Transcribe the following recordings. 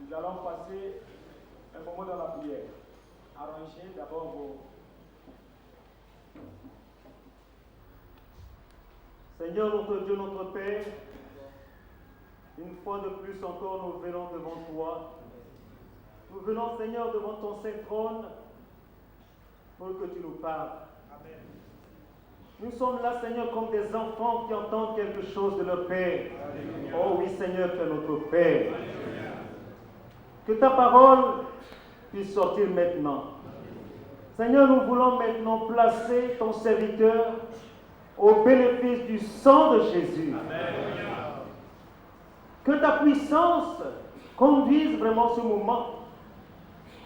Nous allons passer un moment dans la prière. Arrangez d'abord vos... Seigneur notre Dieu, notre Père, une fois de plus encore nous venons devant toi. Nous venons, Seigneur, devant ton saint trône pour que tu nous parles. Amen. Nous sommes là, Seigneur, comme des enfants qui entendent quelque chose de leur Père. Alléluia. Oh oui, Seigneur, tu es notre Père. Alléluia. Que ta parole puisse sortir maintenant. Seigneur, nous voulons maintenant placer ton serviteur au bénéfice du sang de Jésus. Amen. Que ta puissance conduise vraiment ce moment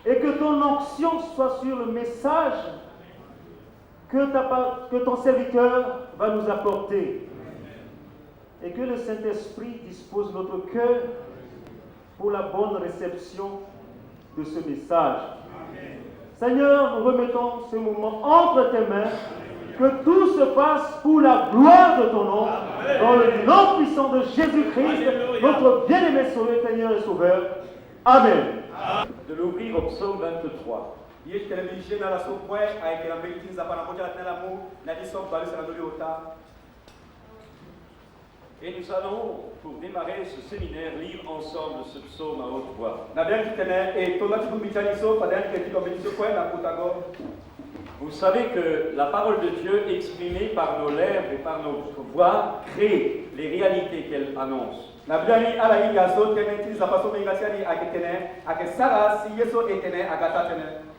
et que ton onction soit sur le message que ton serviteur va nous apporter. Et que le Saint-Esprit dispose notre cœur pour la bonne réception de ce message. Amen. Seigneur, nous remettons ce moment entre tes mains. Que tout se passe pour la gloire de ton nom. Amen. Dans le nom puissant de Jésus-Christ, notre bien-aimé Sauveur, Seigneur et Sauveur. Amen. De l'ouvrir au psaume 23. Et nous allons, pour démarrer ce séminaire, lire ensemble ce psaume à haute voix. Vous savez que la parole de Dieu exprimée par nos lèvres et par notre voix crée les réalités qu'elle annonce.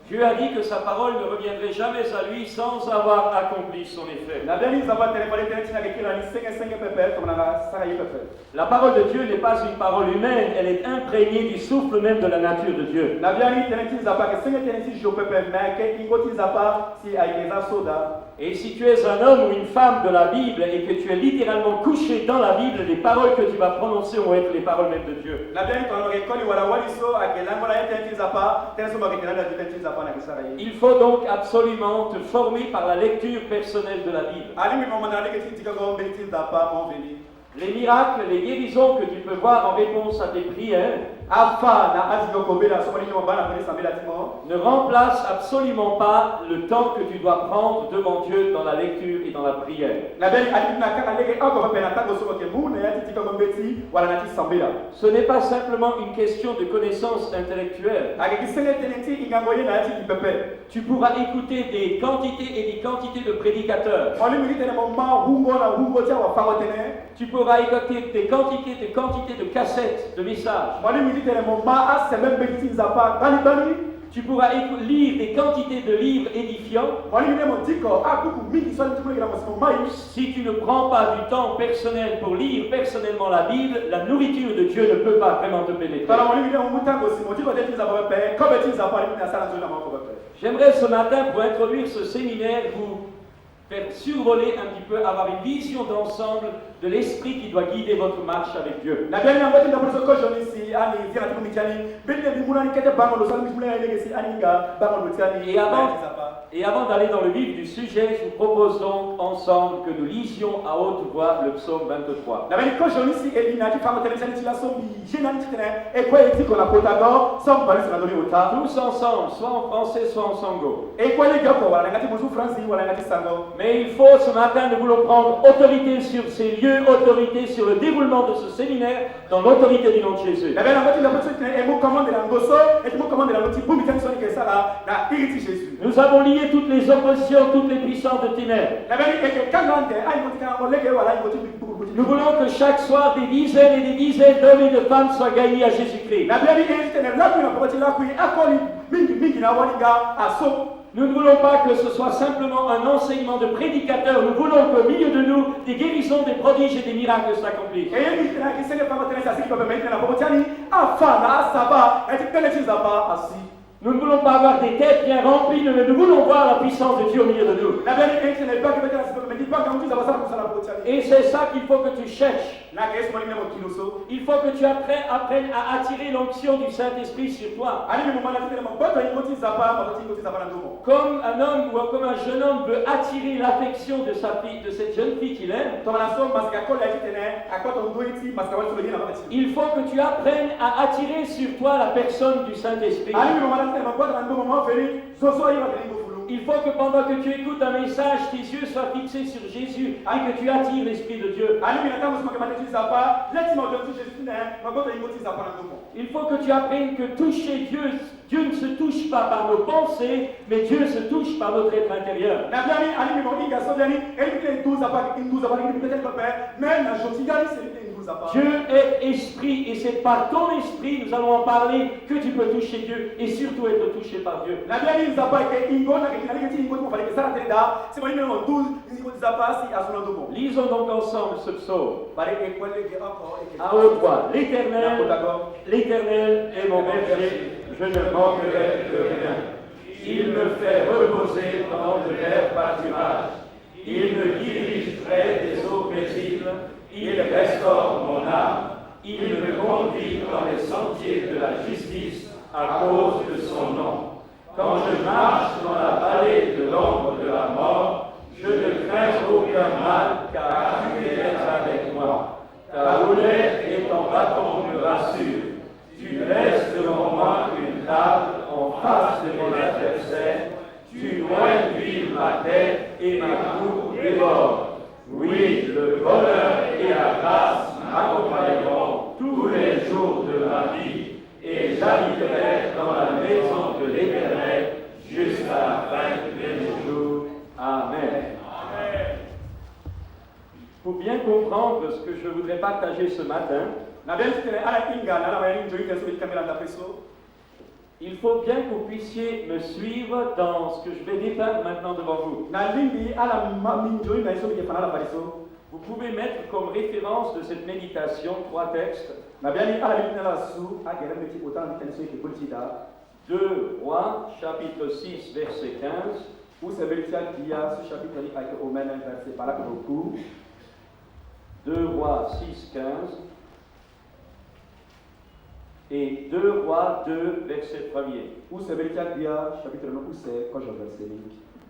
Dieu a dit que sa parole ne reviendrait jamais à lui sans avoir accompli son effet. La parole de Dieu n'est pas une parole humaine, elle est imprégnée du souffle même de la nature de Dieu. Et si tu es un homme ou une femme de la Bible et que tu es littéralement couché dans la Bible, les paroles que tu vas prononcer vont être les paroles même de Dieu. Il faut donc absolument te former par la lecture personnelle de la Bible. Les miracles, les guérisons que tu peux voir en réponse à tes prières ne remplacent absolument pas le temps que tu dois prendre devant Dieu dans la lecture et dans la prière. Ce n'est pas simplement une question de connaissance intellectuelle. Tu pourras écouter des quantités et des quantités de prédicateurs. Tu pourras écouter des quantités de cassettes, de messages. Tu pourras lire des quantités de livres édifiants. Si tu ne prends pas du temps personnel pour lire personnellement la Bible, la nourriture de Dieu ne peut pas vraiment te pénétrer. J'aimerais ce matin, pour introduire ce séminaire, vous faire survoler un petit peu, avoir une vision d'ensemble de l'esprit qui doit guider votre marche avec Dieu. Na bien na ngoti ndapo ko joni si ani zira timu michani bende bimuna ni kete bango lo sala mismula ya ngesi ani nga bango lo tiani Et avant d'aller dans le vif du sujet, je vous propose donc ensemble que nous lisions à haute voix le psaume 23. Na bien ko joni si elina ti famo televizani ti la sombi jena ni tene e ko eti ko la potago som bali sa doni ota Tous ensemble, soit en français, soit en sango. e ko le gako wala ngati musu franci wala ngati sango. Mais il faut ce matin, nous voulons prendre autorité sur ces lieux, autorité sur le déroulement de ce séminaire, dans l'autorité du nom de Jésus. Na bien ngoti ndapo tene e mo commande la ngoso e mo commande la ngoti bumi tan soni ke sala na iriti Jésus. Nous avons lié toutes les oppositions, toutes les puissances de ténèbres. Na bien e kalande ai ngoti ka mo lege wala ngoti Nous voulons que chaque soir des dizaines et des dizaines d'hommes et de femmes soient gagnés à Jésus-Christ. na bien e tene la ku na ko ti la ku akoli mingi na walinga aso. Nous ne voulons pas que ce soit simplement un enseignement de prédicateur. Nous voulons qu'au milieu de nous, des guérisons, des prodiges et des miracles s'accomplissent. Nous ne voulons pas avoir des têtes bien remplies, mais nous voulons voir la puissance de Dieu au milieu de nous. Et c'est ça qu'il faut que tu cherches. Il faut que tu apprennes à attirer l'onction du Saint-Esprit sur toi. Comme un homme ou comme un jeune homme veut attirer l'affection de sa fille, de cette jeune fille qu'il aime, il faut que tu apprennes à attirer sur toi la personne du Saint-Esprit. Il faut que pendant que tu écoutes un message, tes yeux soient fixés sur Jésus et que tu attires l'Esprit de Dieu. Il faut que tu apprennes que toucher Dieu, Dieu ne se touche pas par nos pensées, mais Dieu se touche par notre être intérieur. Dieu est esprit et c'est par ton esprit, nous allons en parler, que tu peux toucher Dieu et surtout être touché par Dieu. Lisons donc ensemble ce psaume. À haute voix. L'Éternel est mon berger, je ne manquerai de rien. Il me fait reposer dans de verts pâturages. Il me dirige près des eaux paisibles. Il restaure mon âme. Il me conduit dans les sentiers de la justice à cause de son nom. Quand je marche dans la vallée de l'ombre de la mort, je ne crains aucun mal, car tu es avec moi. Ta houlette et ton bâton me rassurent. Tu laisses devant moi une table en face de mon adversaire. Tu oignes ma tête et ma coupe déborde. Oui, le bonheur et la grâce m'accompagneront tous les jours de ma vie, et j'habiterai dans la maison de l'Éternel jusqu'à la fin de mes jours. Amen. Pour bien comprendre ce que je voudrais partager ce matin, il faut bien que vous puissiez me suivre dans ce que je vais dépeindre maintenant devant vous. Vous pouvez mettre comme référence de cette méditation 3 textes. 2 Rois, chapitre 6, verset 15. 2 Rois 6, 15. Et 2 Rois 2, verset 1er.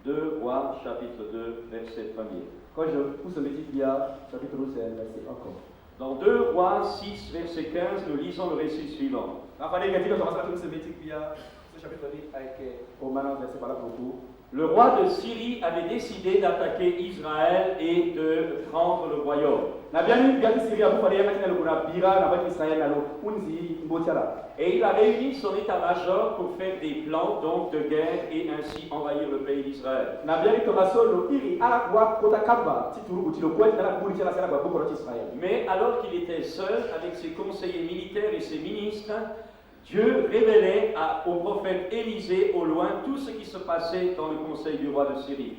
2 Rois, chapitre 2, verset 1er. Dans 2 Rois 6, verset 15, nous lisons le récit suivant. Le roi de Syrie avait décidé d'attaquer Israël et de prendre le royaume. Et il a réuni son état-major pour faire des plans donc de guerre et ainsi envahir le pays d'Israël. Mais alors qu'il était seul avec ses conseillers militaires et ses ministres, Dieu révélait au prophète Élisée au loin tout ce qui se passait dans le conseil du roi de Syrie.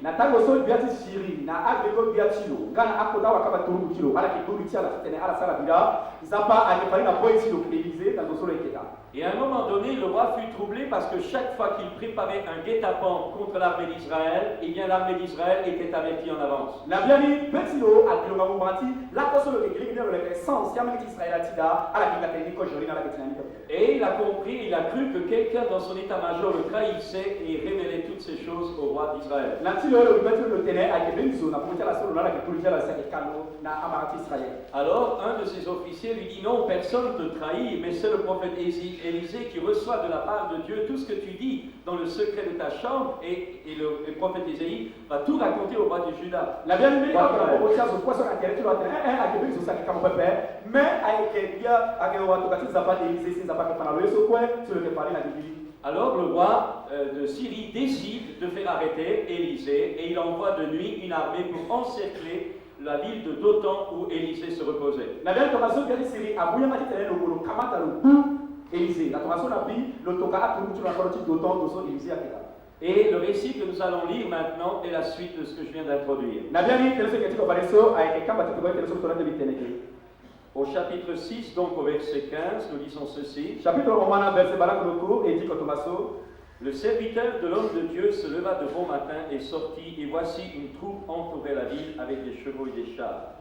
Et à un moment donné, le roi fut troublé parce que chaque fois qu'il préparait un guet-apens contre l'armée d'Israël, eh bien l'armée d'Israël était avertie en avance. Na biani betilo akilonga mumati la koso le kekele kine le sens ya mangiti Israël atida ala kingateni ko jori na la ketina ni. Et il a compris, il a cru que quelqu'un dans son état-major le trahissait et révélait toutes ces choses au roi d'Israël. Na tilo le betilo le tene akebenizo na pontia la solo na la ketulia la sakekalo na amarati Israël. Alors un de ses officiers lui dit non, personne ne te trahit, mais c'est le prophète Élisée qui reçoit de la part de Dieu tout ce que tu dis dans le secret de ta chambre et le prophète Ésaïe va tout raconter au roi du Juda. La bien aimée, alors le roi de Syrie décide de faire arrêter Élisée et il envoie de nuit une armée pour encercler la ville de Dothan où Élisée se reposait. Et le récit que nous allons lire maintenant est la suite de ce que je viens d'introduire. Au chapitre 6, donc au verset 15, nous lisons ceci. Le serviteur de l'homme de Dieu se leva de bon matin et sortit, et voici une troupe entourait la ville avec des chevaux et des chars.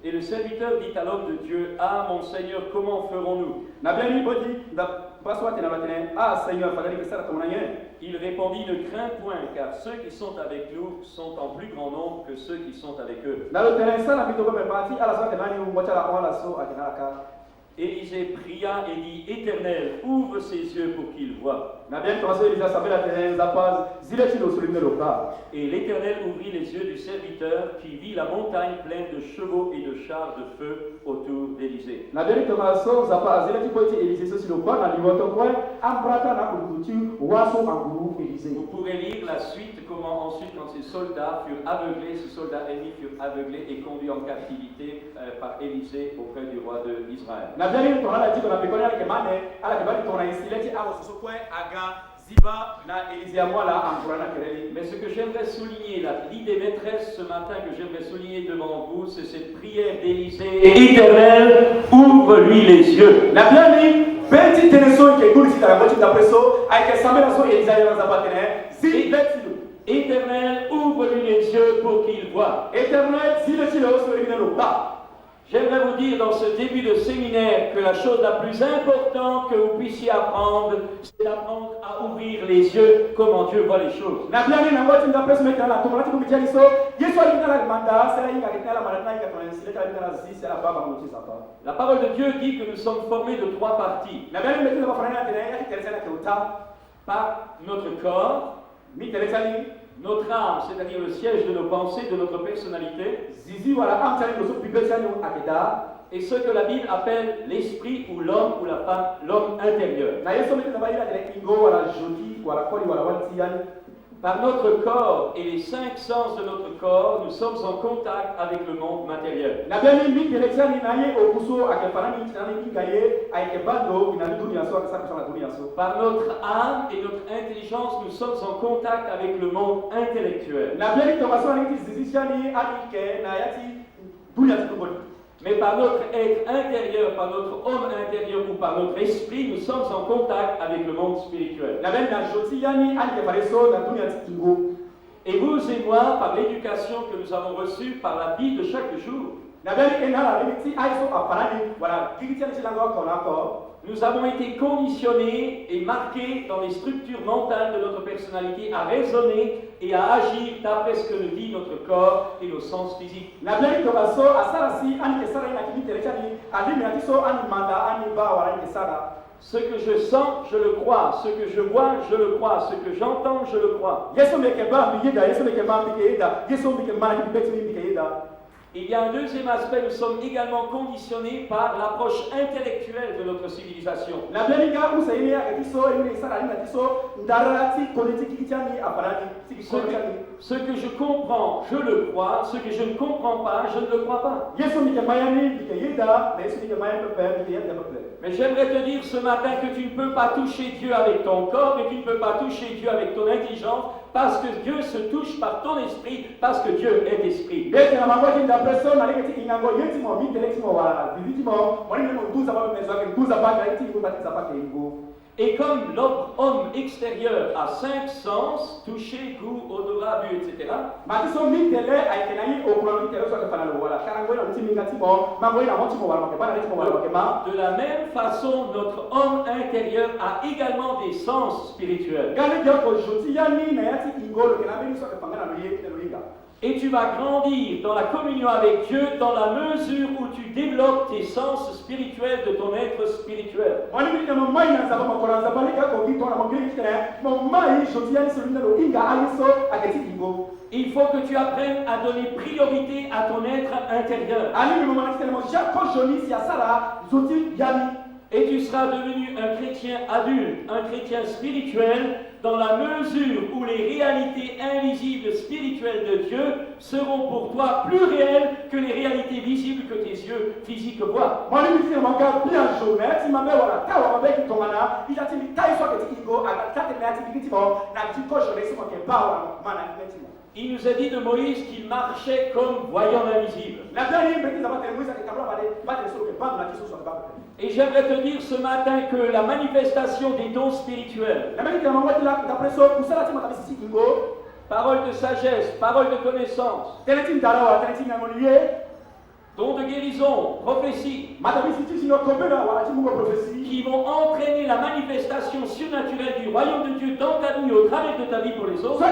Et le serviteur dit à l'homme de Dieu, « Ah, mon Seigneur, comment ferons-nous » Il répondit, « Ne crains point, car ceux qui sont avec nous sont en plus grand nombre que ceux qui sont avec eux. » Élisée pria et dit, « Éternel, ouvre ses yeux pour qu'il voie. » Et l'Éternel ouvrit les yeux du serviteur qui vit la montagne pleine de chevaux et de chars de feu autour d'Élisée. Vous pourrez lire la suite, comment ensuite, quand ces soldats furent aveuglés, ces soldats ennemis furent aveuglés et conduits en captivité par Élisée auprès du roi d'Israël. Mais ce que j'aimerais souligner, l'idée maîtresse ce matin que j'aimerais souligner devant vous, c'est cette prière d'Élisée. Éternel, ouvre-lui les yeux. Éternel, ouvre-lui les yeux pour qu'il voie. J'aimerais vous dire dans ce début de séminaire que la chose la plus importante que vous puissiez apprendre, c'est d'apprendre à ouvrir les yeux comment Dieu voit les choses. La parole de Dieu dit que nous sommes formés de trois parties. Par notre corps, notre âme, c'est-à-dire le siège de nos pensées, de notre personnalité, et ce que la Bible appelle l'esprit ou l'homme ou la femme, l'homme intérieur. Par notre corps et les 5 sens de notre corps, nous sommes en contact avec le monde matériel. Par notre âme et notre intelligence, nous sommes en contact avec le monde intellectuel. Mais par notre être intérieur, par notre homme intérieur ou par notre esprit, nous sommes en contact avec le monde spirituel. Et vous et moi, par l'éducation que nous avons reçue, par la vie de chaque jour, nous avons été conditionnés et marqués dans les structures mentales de notre personnalité à raisonner et à agir d'après ce que nous dit notre corps et nos sens physiques. Ce que je sens, je le crois. Ce que je vois, je le crois. Ce que j'entends, je le crois. Il y a un deuxième aspect, nous sommes également conditionnés par l'approche intellectuelle de notre civilisation. Ce que je comprends, je le crois. Ce que je ne comprends pas, je ne le crois pas. Mais j'aimerais te dire ce matin que tu ne peux pas toucher Dieu avec ton corps et tu ne peux pas toucher Dieu avec ton intelligence parce que Dieu se touche par ton esprit, parce que Dieu est esprit. Bete na mangoji nda preso na leketi ingango yeti mo mitele mo wala viviti mo moni mo tuza ba mezo ke tuza ba na yeti ko batiza ba ke ingo. Et comme l'homme extérieur a 5 sens, toucher, goût, odorat, vue, etc. Matiso mitele aikenani okulo mitele so ke fanalo wala karango na mti mingati mo mango ina moti mo wala ke bana leti mo wala ke ma. De la même façon, notre homme intérieur a également des sens spirituels. Gale dio ko joti yani na yati ingolo ke na beni so ke fangana no yeti no inga. Et tu vas grandir dans la communion avec Dieu dans la mesure où tu développes tes sens spirituels de ton être spirituel. Il faut que tu apprennes à donner priorité à ton être intérieur. Et tu seras devenu un chrétien adulte, un chrétien spirituel, dans la mesure où les réalités invisibles spirituelles de Dieu seront pour toi plus réelles que les réalités visibles que tes yeux physiques voient. Il nous a dit de Moïse qu'il marchait comme voyant l'invisible. Et j'aimerais te dire ce matin que la manifestation des dons spirituels, parole de sagesse, parole de connaissance, dons de guérison, prophétie, qui vont entraîner la manifestation surnaturelle du royaume de Dieu dans ta vie, au travers de ta vie pour les autres,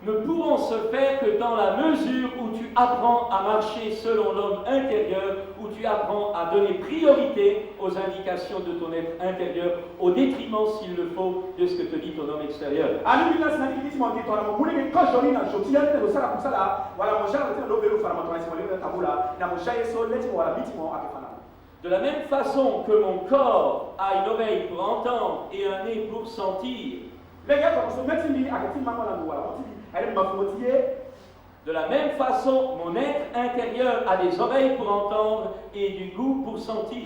ne pourront se faire que dans la mesure où tu apprends à marcher selon l'homme intérieur, où tu apprends à donner priorité aux indications de ton être intérieur, au détriment, s'il le faut, de ce que te dit ton homme extérieur. De la même façon que mon corps a une oreille pour entendre et un nez pour sentir, de la même façon, mon être intérieur a des oreilles pour entendre et du goût pour sentir.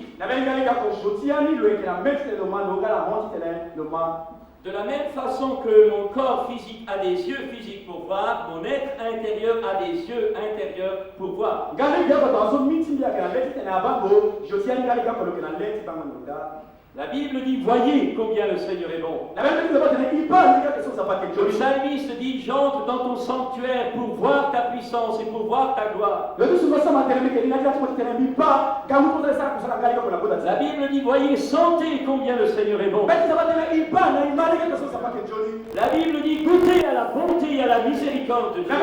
De la même façon que mon corps physique a des yeux physiques pour voir, mon être intérieur a des yeux intérieurs pour voir. La Bible dit, voyez combien le Seigneur est bon. Le psalmiste dit, j'entre dans ton sanctuaire pour voir ta puissance et pour voir ta gloire. La Bible dit, voyez, sentez combien le Seigneur est bon. La Bible dit, goûtez à la bonté et à la miséricorde de Dieu.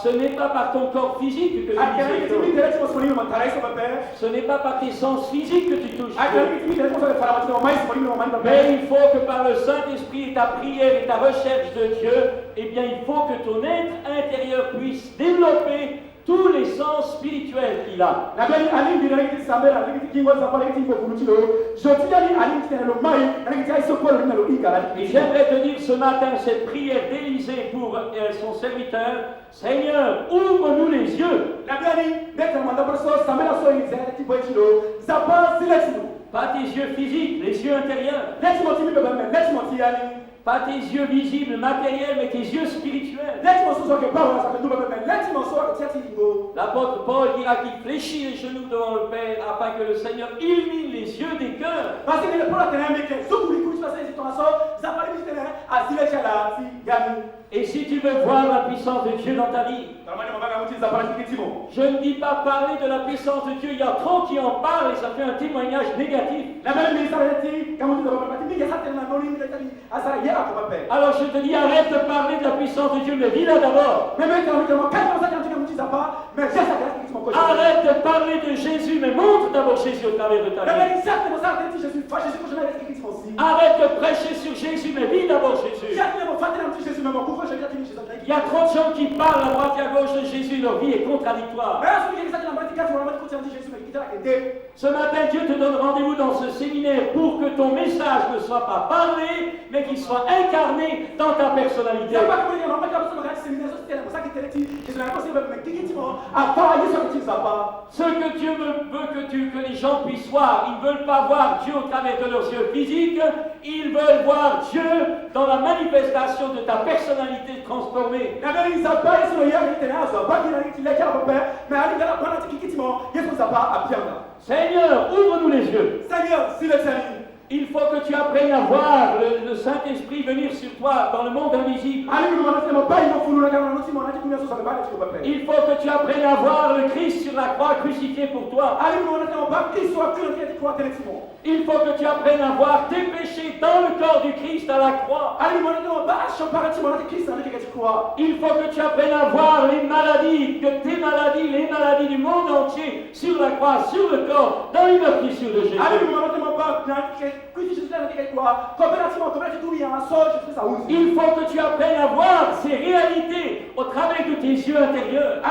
Ce n'est pas par ton corps physique que tu disais. Ce n'est pas par tes sens physiques que tu touches. Mais il faut que par le Saint-Esprit et ta prière et ta recherche de Dieu, eh bien il faut que ton être intérieur puisse développer tous les sens spirituels qu'il a. Et j'aimerais te dire ce matin cette prière d'Élisée pour son serviteur. Seigneur, ouvre-nous les yeux. Pas tes yeux physiques, les yeux intérieurs. Pas tes yeux visibles, matériels, mais tes yeux spirituels. L'apôtre Paul dira qu'il fléchit les genoux devant le Père afin que le Seigneur illumine les yeux des cœurs. Et si tu veux voir la puissance de Dieu dans ta vie, je ne dis pas parler de la puissance de Dieu, il y a trop qui en parlent et ça fait un témoignage négatif. Alors je te dis, arrête de parler de la puissance de Dieu, mais vis-la d'abord. Arrête de parler de Jésus, mais montre d'abord Jésus au travers de ta vie. Arrête de prêcher sur Jésus, mais vis d'abord Jésus. Il y a trop de gens qui parlent à droite et à gauche de Jésus, leur vie est contradictoire. Ce matin, Dieu te donne rendez-vous dans ce séminaire pour que ton message ne soit pas parlé, mais qu'il soit incarné dans ta personnalité. Ce que Dieu veut que les gens puissent voir, ils ne veulent pas voir Dieu au travers de leurs yeux physiques, ils veulent voir Dieu dans la manifestation de ta personnalité transformée. Seigneur, ouvre-nous les yeux. Il faut que tu apprennes à voir le Saint-Esprit venir sur toi dans le monde invisible. Il faut que tu apprennes à voir le Christ sur la croix crucifié pour toi. Il faut que tu apprennes à voir tes péchés dans le corps du Christ à la croix. Il faut que tu apprennes à voir les maladies, les maladies du monde entier sur la croix, sur le corps, dans les meurtrissures de Jésus. Il faut que tu apprennes à voir ces réalités au travers de tes yeux intérieurs.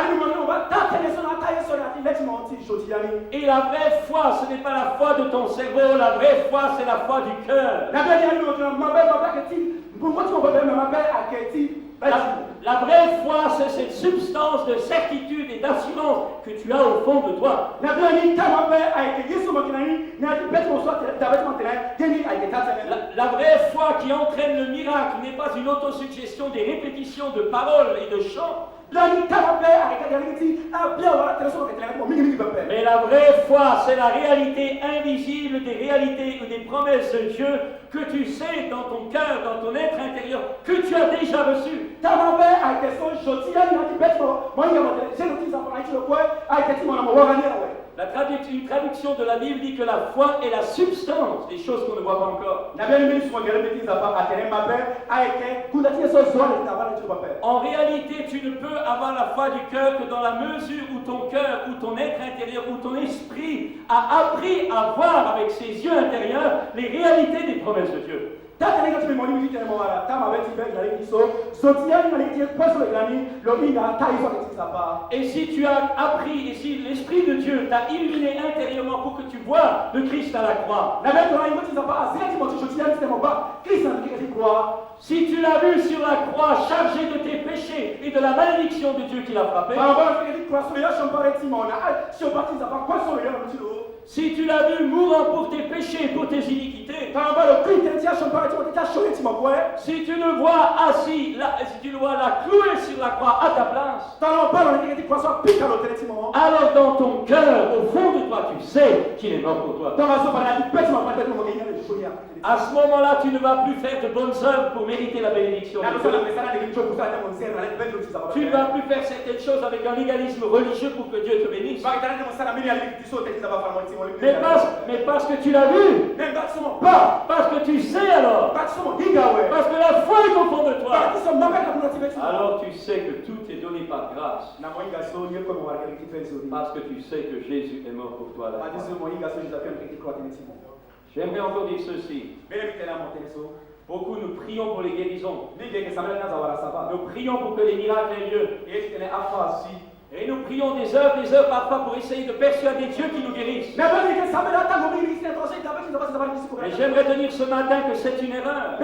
Et la vraie foi, ce n'est pas la foi de ton cerveau, la vraie foi, c'est la foi du cœur. La vraie foi, c'est cette substance de certitude et d'assurance que tu as au fond de toi. La vraie foi qui entraîne le miracle n'est pas une autosuggestion des répétitions de paroles et de chants. Mais la vraie foi, c'est la réalité invisible des réalités ou des promesses de Dieu que tu sais dans ton cœur, dans ton être intérieur, que tu as déjà reçu. Une traduction de la Bible dit que la foi est la substance des choses qu'on ne voit pas encore. En réalité, tu ne peux avoir la foi du cœur que dans la mesure où ton cœur, où ton être intérieur, où ton esprit a appris à voir avec ses yeux intérieurs les réalités des promesses de Dieu. Et si tu as appris, et si l'Esprit de Dieu t'a illuminé intérieurement pour que tu vois le Christ à la croix, si tu l'as vu sur la croix chargé de tes péchés et de la malédiction de Dieu qui l'a frappé, si tu l'as vu mourant pour tes péchés, pour tes iniquités, si tu le vois assis, si tu le vois là cloué sur la croix à ta place, alors dans ton cœur, au fond de toi, tu sais qu'il est mort pour toi. À ce moment-là, tu ne vas plus faire de bonnes œuvres pour mériter la bénédiction. Tu ne vas plus faire certaines choses avec un légalisme religieux pour que Dieu te bénisse. Mais parce que tu l'as vu, parce que tu sais alors, parce que la foi est au fond de toi, alors tu sais que tout est donné par grâce. Parce que tu sais que Jésus est mort pour toi. J'aimerais encore dire ceci. Beaucoup nous prions pour les guérisons. Nous prions pour que les miracles aient lieu. Et nous prions des heures parfois pour essayer de persuader Dieu qui nous guérisse. Mais j'aimerais te dire ce matin que c'est une erreur.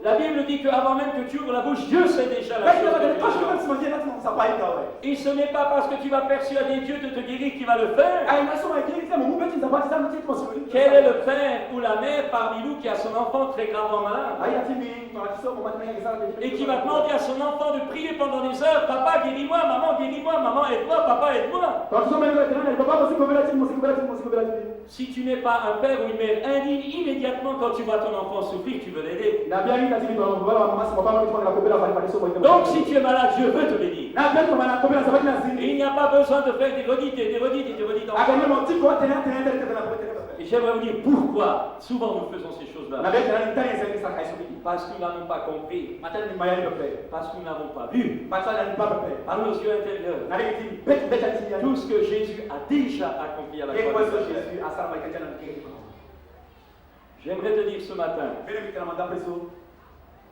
La Bible dit qu'avant même que tu ouvres la bouche, Dieu sait déjà la chose. Et ce n'est pas parce que tu vas persuader Dieu de te guérir qu'il va le faire. Quel est le père ou la mère parmi nous qui a son enfant très gravement malade et qui va demander à son enfant de prier pendant des heures, papa guéris-moi, maman aide-moi, papa aide-moi. Si tu n'es pas un père ou une mère indigne, immédiatement quand tu vois ton enfant souffrir, tu veux l'aider. Donc si tu es malade, Dieu veut te bénir. Et il n'y a pas besoin de faire des redites. Et j'aimerais vous dire pourquoi souvent nous faisons ces choses-là. Parce que nous n'avons pas compris. Parce que nous n'avons pas vu. Par nos yeux intérieurs. Tout ce que Jésus a déjà accompli à la croix. J'aimerais te dire ce matin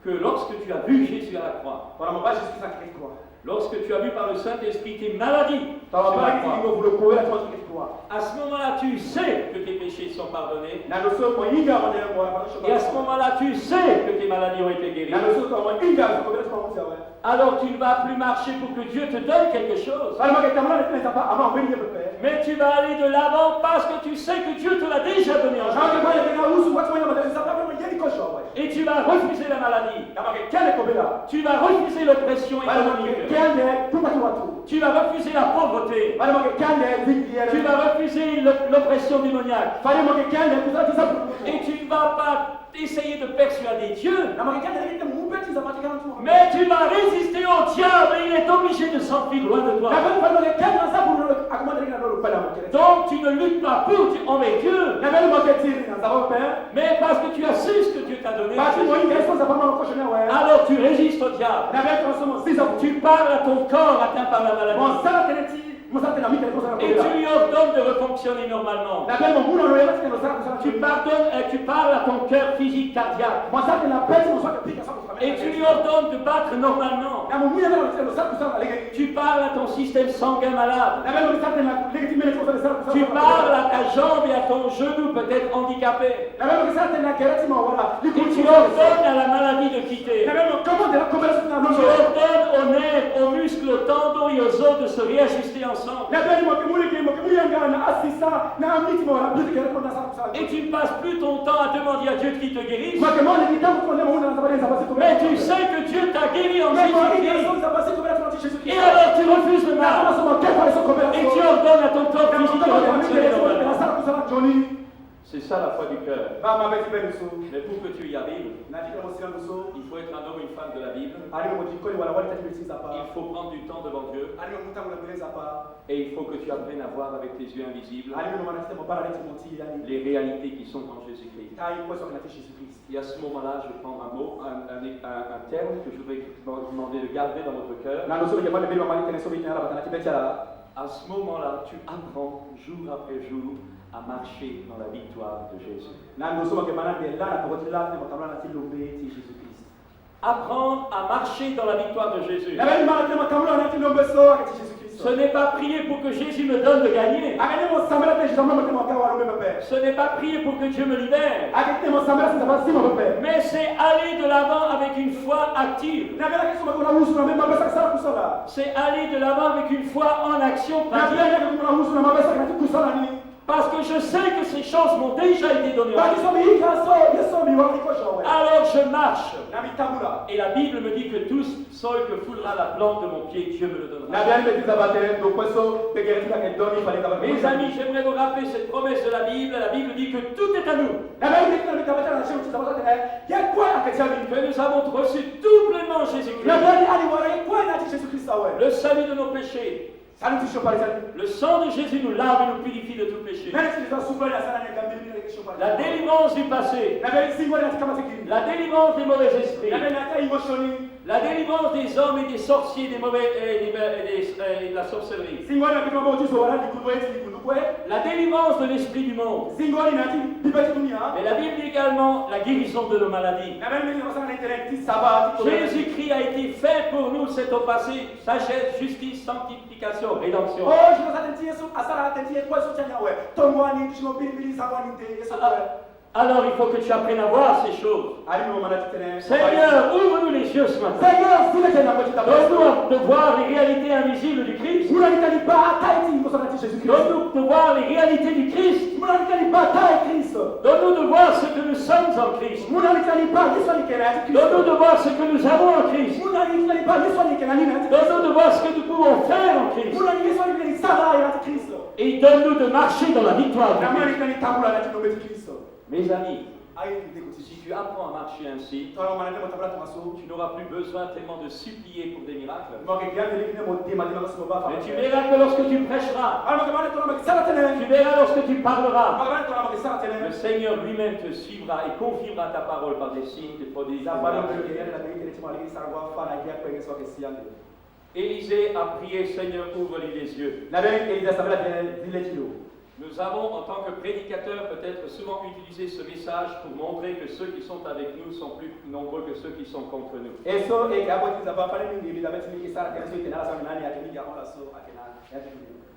que lorsque tu as vu Jésus à la croix, lorsque tu as vu par le Saint-Esprit tes maladies sur la croix, toi. À ce moment-là, tu sais que tes péchés sont pardonnés. Na loso mo inga mo de mo ba Et à ce moment-là, tu sais que tes maladies ont été guéries. na loso to mo inga ko be to mo tia wa. Alors tu ne vas plus marcher pour que Dieu te donne quelque chose. Bali mo ke tamala ne ta pa ama o be ni be. Mais tu vas aller de l'avant parce que tu sais que Dieu te l'a déjà donné en Na ke Jésus. ba ya na usu watu mo de sa pa mo yeni ko sho wa. Et tu vas refuser la maladie. Na ma ke kele ko be la. Tu vas refuser l'oppression Bali mo ke économique. kele pour pas watu. Tu vas refuser la pauvreté. Bali mo ke kele zingiere. Tu vas refuser l'oppression démoniaque. Bali mo ke kele pour ça ça. Et tu ne vas pas essayer de persuader Dieu. Na ma ke kele ke mo be ti za pa ti kan tu. Mais tu vas résister au diable et il est obligé de s'enfuir loin de toi. Na ba mo ke kele na sa pour akoma de na lo pa na mo kele. Donc tu ne luttes pas avec Dieu. Na ba mo ke ti na sa ba pe. Mais parce que tu as su ce que Dieu t'a donné. Ba ti mo inga so sa pa mo ko shona wa. Alors tu résistes au diable. Na ba ko so mo si za. Tu parles à ton corps atteint par la maladie. Mo sa ke ti mo sa te na mi ke ko sa Et tu lui ordonnes de refonctionner normalement. Na ba mo mu no lo ya ti no sa ko sa. Tu parles à ton cœur physique cardiaque. Mo sa te na pe ti mo sa ke pi ka sa ko. Et tu lui ordonnes de battre normalement. Na mo mu ya na lo sa ko sa le. Tu parles à ton système sanguin malade. Na ba mo sa te na le ti me ko sa ko sa. Tu parles à ta jambe et à ton genou peut-être handicapé. Na ba mo sa te na ke ti mo wala. Et tu ordonnes à la maladie de quitter. Na ba mo comment de la conversion na Tu lo. ordonnes aux nerfs, aux muscles, aux tendons et aux os de se réajuster ensemble. Na ba mo ke mu le ke mo ke mu ya nga na assisa na mi ti mo wala bi ke ko na sa ko sa. Et tu ne passes plus ton temps à demander à Dieu qu'il te guérisse. Mo ke mo le ki ta ko na mo na sa ba sa ba se ko. Mais tu sais que Dieu t'a guéri en Mais mo inga Jésus-Christ. so sa ba se ko ba na Jésus. Et alors tu refuses le Na mal. so mo ke pa so ko ba. Et tu ordonnes à ton corps physique de refonctionner normalement. C'est ça la foi du cœur. Mais pour que tu y arrives, il faut être un homme ou une femme de la Bible. Il faut prendre du temps devant Dieu. Et il faut que tu apprennes à voir avec tes yeux invisibles les réalités qui sont en Jésus-Christ. Et à ce moment-là, je prends un mot, un terme que je voudrais vous demander de garder dans votre cœur. À ce moment-là, tu apprends jour après jour à marcher dans la victoire de Jésus. Apprendre à marcher dans la victoire de Jésus. Ce n'est pas prier pour que Jésus me donne de gagner. Ce n'est pas prier pour que Dieu me libère. Mais c'est aller de l'avant avec une foi active. C'est aller de l'avant avec une foi en action pratique. Parce que je sais que ces choses m'ont déjà été données. Alors je marche. Et la Bible me dit que tout sol que foulera la plante de mon pied, Dieu me le donnera. Mes amis, j'aimerais vous rappeler cette promesse de la Bible. La Bible dit que tout est à nous. Que nous avons reçu tout pleinement Jésus-Christ. Le salut de nos péchés. Le sang de Jésus nous lave et nous purifie de tout péché. La délivrance du passé. La délivrance des mauvais esprits. La délivrance des hommes et des sorciers, des mauvais et de la sorcellerie. La délivrance de l'esprit du monde. Et la Bible dit également la guérison de nos maladies. Jésus-Christ a été fait pour nous, c'est au passé, sagesse, justice, sanctification, rédemption. Alors il faut que tu apprennes à voir ces choses. Seigneur, ouvre-nous les yeux ce matin. Donne-nous de voir les réalités invisibles du Christ. Donne-nous de voir les réalités du Christ. Donne-nous de voir ce que nous sommes en Christ. Donne-nous de voir ce que nous avons en Christ. Donne-nous de voir ce que nous pouvons faire en Christ. Et donne-nous de marcher dans la victoire de Christ. Mes amis, si tu apprends à marcher ainsi, tu n'auras plus besoin tellement de supplier pour des miracles. Mais tu verras que lorsque tu prêcheras, tu verras lorsque tu parleras, le Seigneur lui-même te suivra et confirmera ta parole par des signes, des prodiges. Élisée a prié, Seigneur, ouvre-lui les yeux. Nous avons, en tant que prédicateurs, peut-être souvent utilisé ce message pour montrer que ceux qui sont avec nous sont plus nombreux que ceux qui sont contre nous.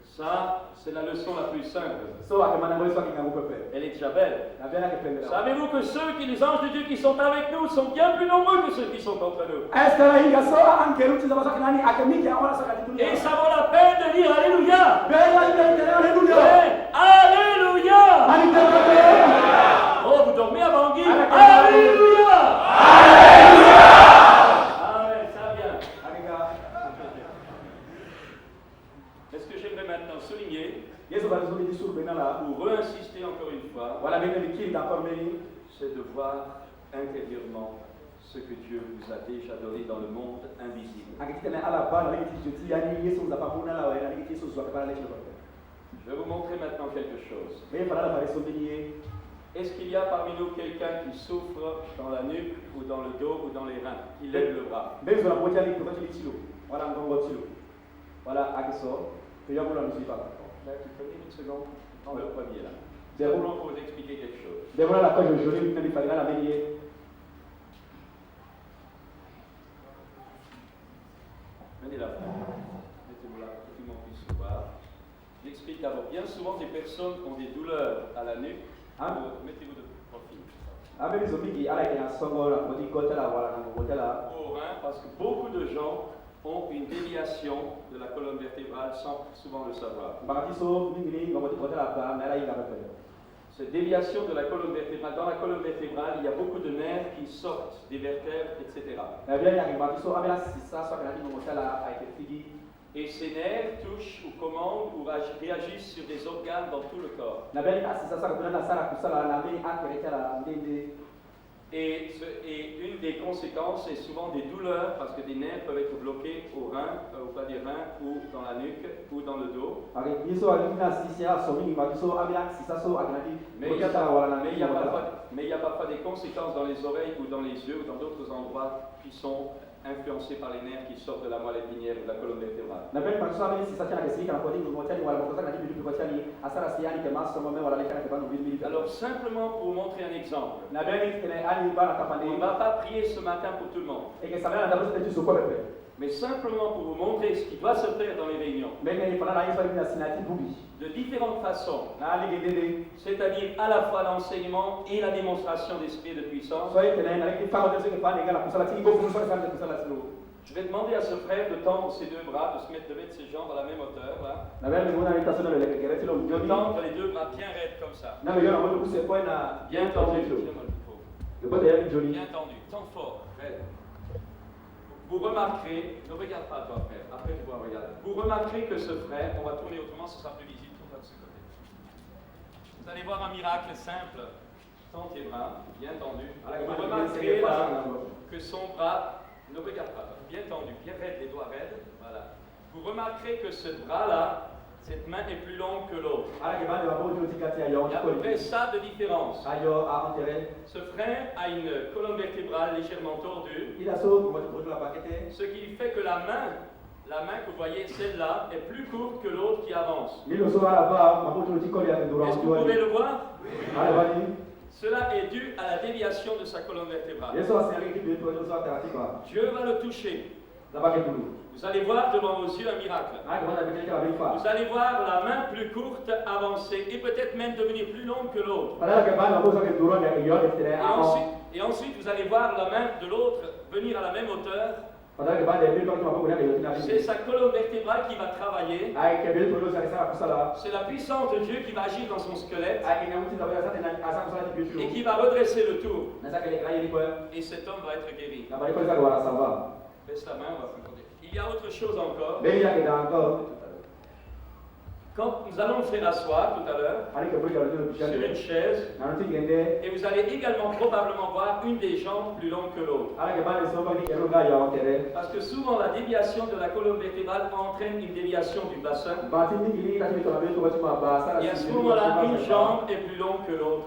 Ça, c'est la leçon la plus simple. So akemana ngo swaki ngangu pepe. Elle est déjà belle. Na bien akependela. Savez-vous que les anges de Dieu qui sont avec nous sont bien plus nombreux que ceux qui sont contre nous? Est-ce que la inga so angeruti za swaki nani akemiki aona swaki dunia. Et ça vaut la peine de dire Alléluia. Alléluia. Alléluia. Alléluia. Oh, vous dormez avant Guy. Alléluia. Alléluia. Alléluia. Ah ouais, ça vient. Alléluia. Est-ce que j'aimerais maintenant souligner, Yesu bazuri disuru benala. ou re-insister encore une fois, Wala bene mikiri encore meni. c'est de voir intérieurement ce que Dieu vous a déjà donné dans le monde invisible. Akitene ala bana leki joti yani Yesu za pakuna la wena leki Yesu zwa kapala leki lo. Je vais vous montrer maintenant quelque chose. Me fala la fareso beni. Est-ce qu'il y a parmi nous quelqu'un qui souffre dans la nuque ou dans le dos ou dans les reins, qui lève le bras? Bezo la botia leki to tilo. Wala ngongo tilo. Wala akiso. To yamu la musiba. Là, tu peux dire une seconde? Non, le premier là. Des Simplement pour vous expliquer quelque chose. Devola la cosa joli mi falla la beni. Venez là. Mettez-vous là pour que tout le monde puisse voir. J'explique d'abord. Bien souvent, des personnes ont des douleurs à la nuque. Mettez-vous de profil. Avec les omigi ala ke asongo la bodi kota la wala na kota la. Au rein, parce que beaucoup de gens ont une déviation de la colonne vertébrale sans souvent le savoir. Bakatiso mingi ngomoti kota la ba na la inga pepe. Cette déviation de la colonne vertébrale, dans la colonne vertébrale, il y a beaucoup de nerfs qui sortent des vertèbres, etc. Na bien ya bakatiso amela sisa so kana ni ngomota la a été figi. Et ces nerfs touchent ou commandent ou réagissent sur des organes dans tout le corps. Na bien asisa sa kuna na sara kusala na be akereta la ndende. Et une des conséquences, c'est souvent des douleurs parce que des nerfs peuvent être bloqués au rein, au bas des reins, ou dans la nuque, ou dans le dos. Avec biso alina sisa so mingi bakatiso amela sisa so akanati. Mais il y a parfois des conséquences dans les oreilles ou dans les yeux ou dans d'autres endroits qui sont influencés par les nerfs qui sortent de la moelle épinière ou de la colonne vertébrale. Na bien bakatiso amela sisa kana kesika na kodi ngomota ni wala bakota na bibi bakota ni asara siani ke maso ngome wala lekana ke banu bibi. Alors simplement pour vous montrer un exemple. Na bien ni ani bana kapande. On ne va pas prier ce matin pour tout le monde. Et que ça m'a d'abord c'était juste au pepe. Mais simplement pour vous montrer ce qui doit se faire dans les réunions. Mais il fallait la histoire de sinati bubi. De différentes façons. Na ali gedede. C'est-à-dire à la fois l'enseignement et la démonstration d'esprit et de puissance. Soyez tenez na ki famo de ce que pas les gars la kusala ti go funu so ka de kusala silo. Je vais demander à ce frère de tendre ses deux bras, de mettre ses jambes à la même hauteur là. Na bien ni mona ita sona le que gereti lo De jodi. tendre les deux bras bien raides comme ça. Na me yo na mo ku se point na Bien tendu. Le bote ya joli. Bien tendu. Tends fort. Raide. Vous remarquerez, ne regarde pas toi frère, après tu vas regarder. Vous remarquerez que ce frère, on va tourner autrement, ce sera plus visible, tourne de ce côté. Vous allez voir un miracle simple. Tends tes bras, bien tendus. Vous remarquerez là que son bras, ne regarde pas, bien tendu, bien raide, les doigts raides. Voilà. Vous remarquerez que ce bras-là, cette main est plus longue que l'autre. Il y a à peu près ça de différence. Ce frère a une colonne vertébrale légèrement tordue. Ce qui fait que la main que vous voyez, celle-là, est plus courte que l'autre qui avance. Est-ce que vous pouvez le voir? Cela est dû à la déviation de sa colonne vertébrale. Dieu va le toucher. Vous allez voir devant vos yeux un miracle. Vous allez voir la main plus courte avancer et peut-être même devenir plus longue que l'autre. Et ensuite, vous allez voir la main de l'autre venir à la même hauteur. C'est sa colonne vertébrale qui va travailler. C'est la puissance de Dieu qui va agir dans son squelette et qui va redresser le tout. Et cet homme va être guéri. Baisse la main, on va raconter. Il y a autre chose encore. Quand nous allons le faire asseoir tout à l'heure sur une chaise, et vous allez également probablement voir une des jambes plus longue que l'autre. Parce que souvent la déviation de la colonne vertébrale entraîne une déviation du bassin. Et à ce moment-là, une jambe est plus longue que l'autre.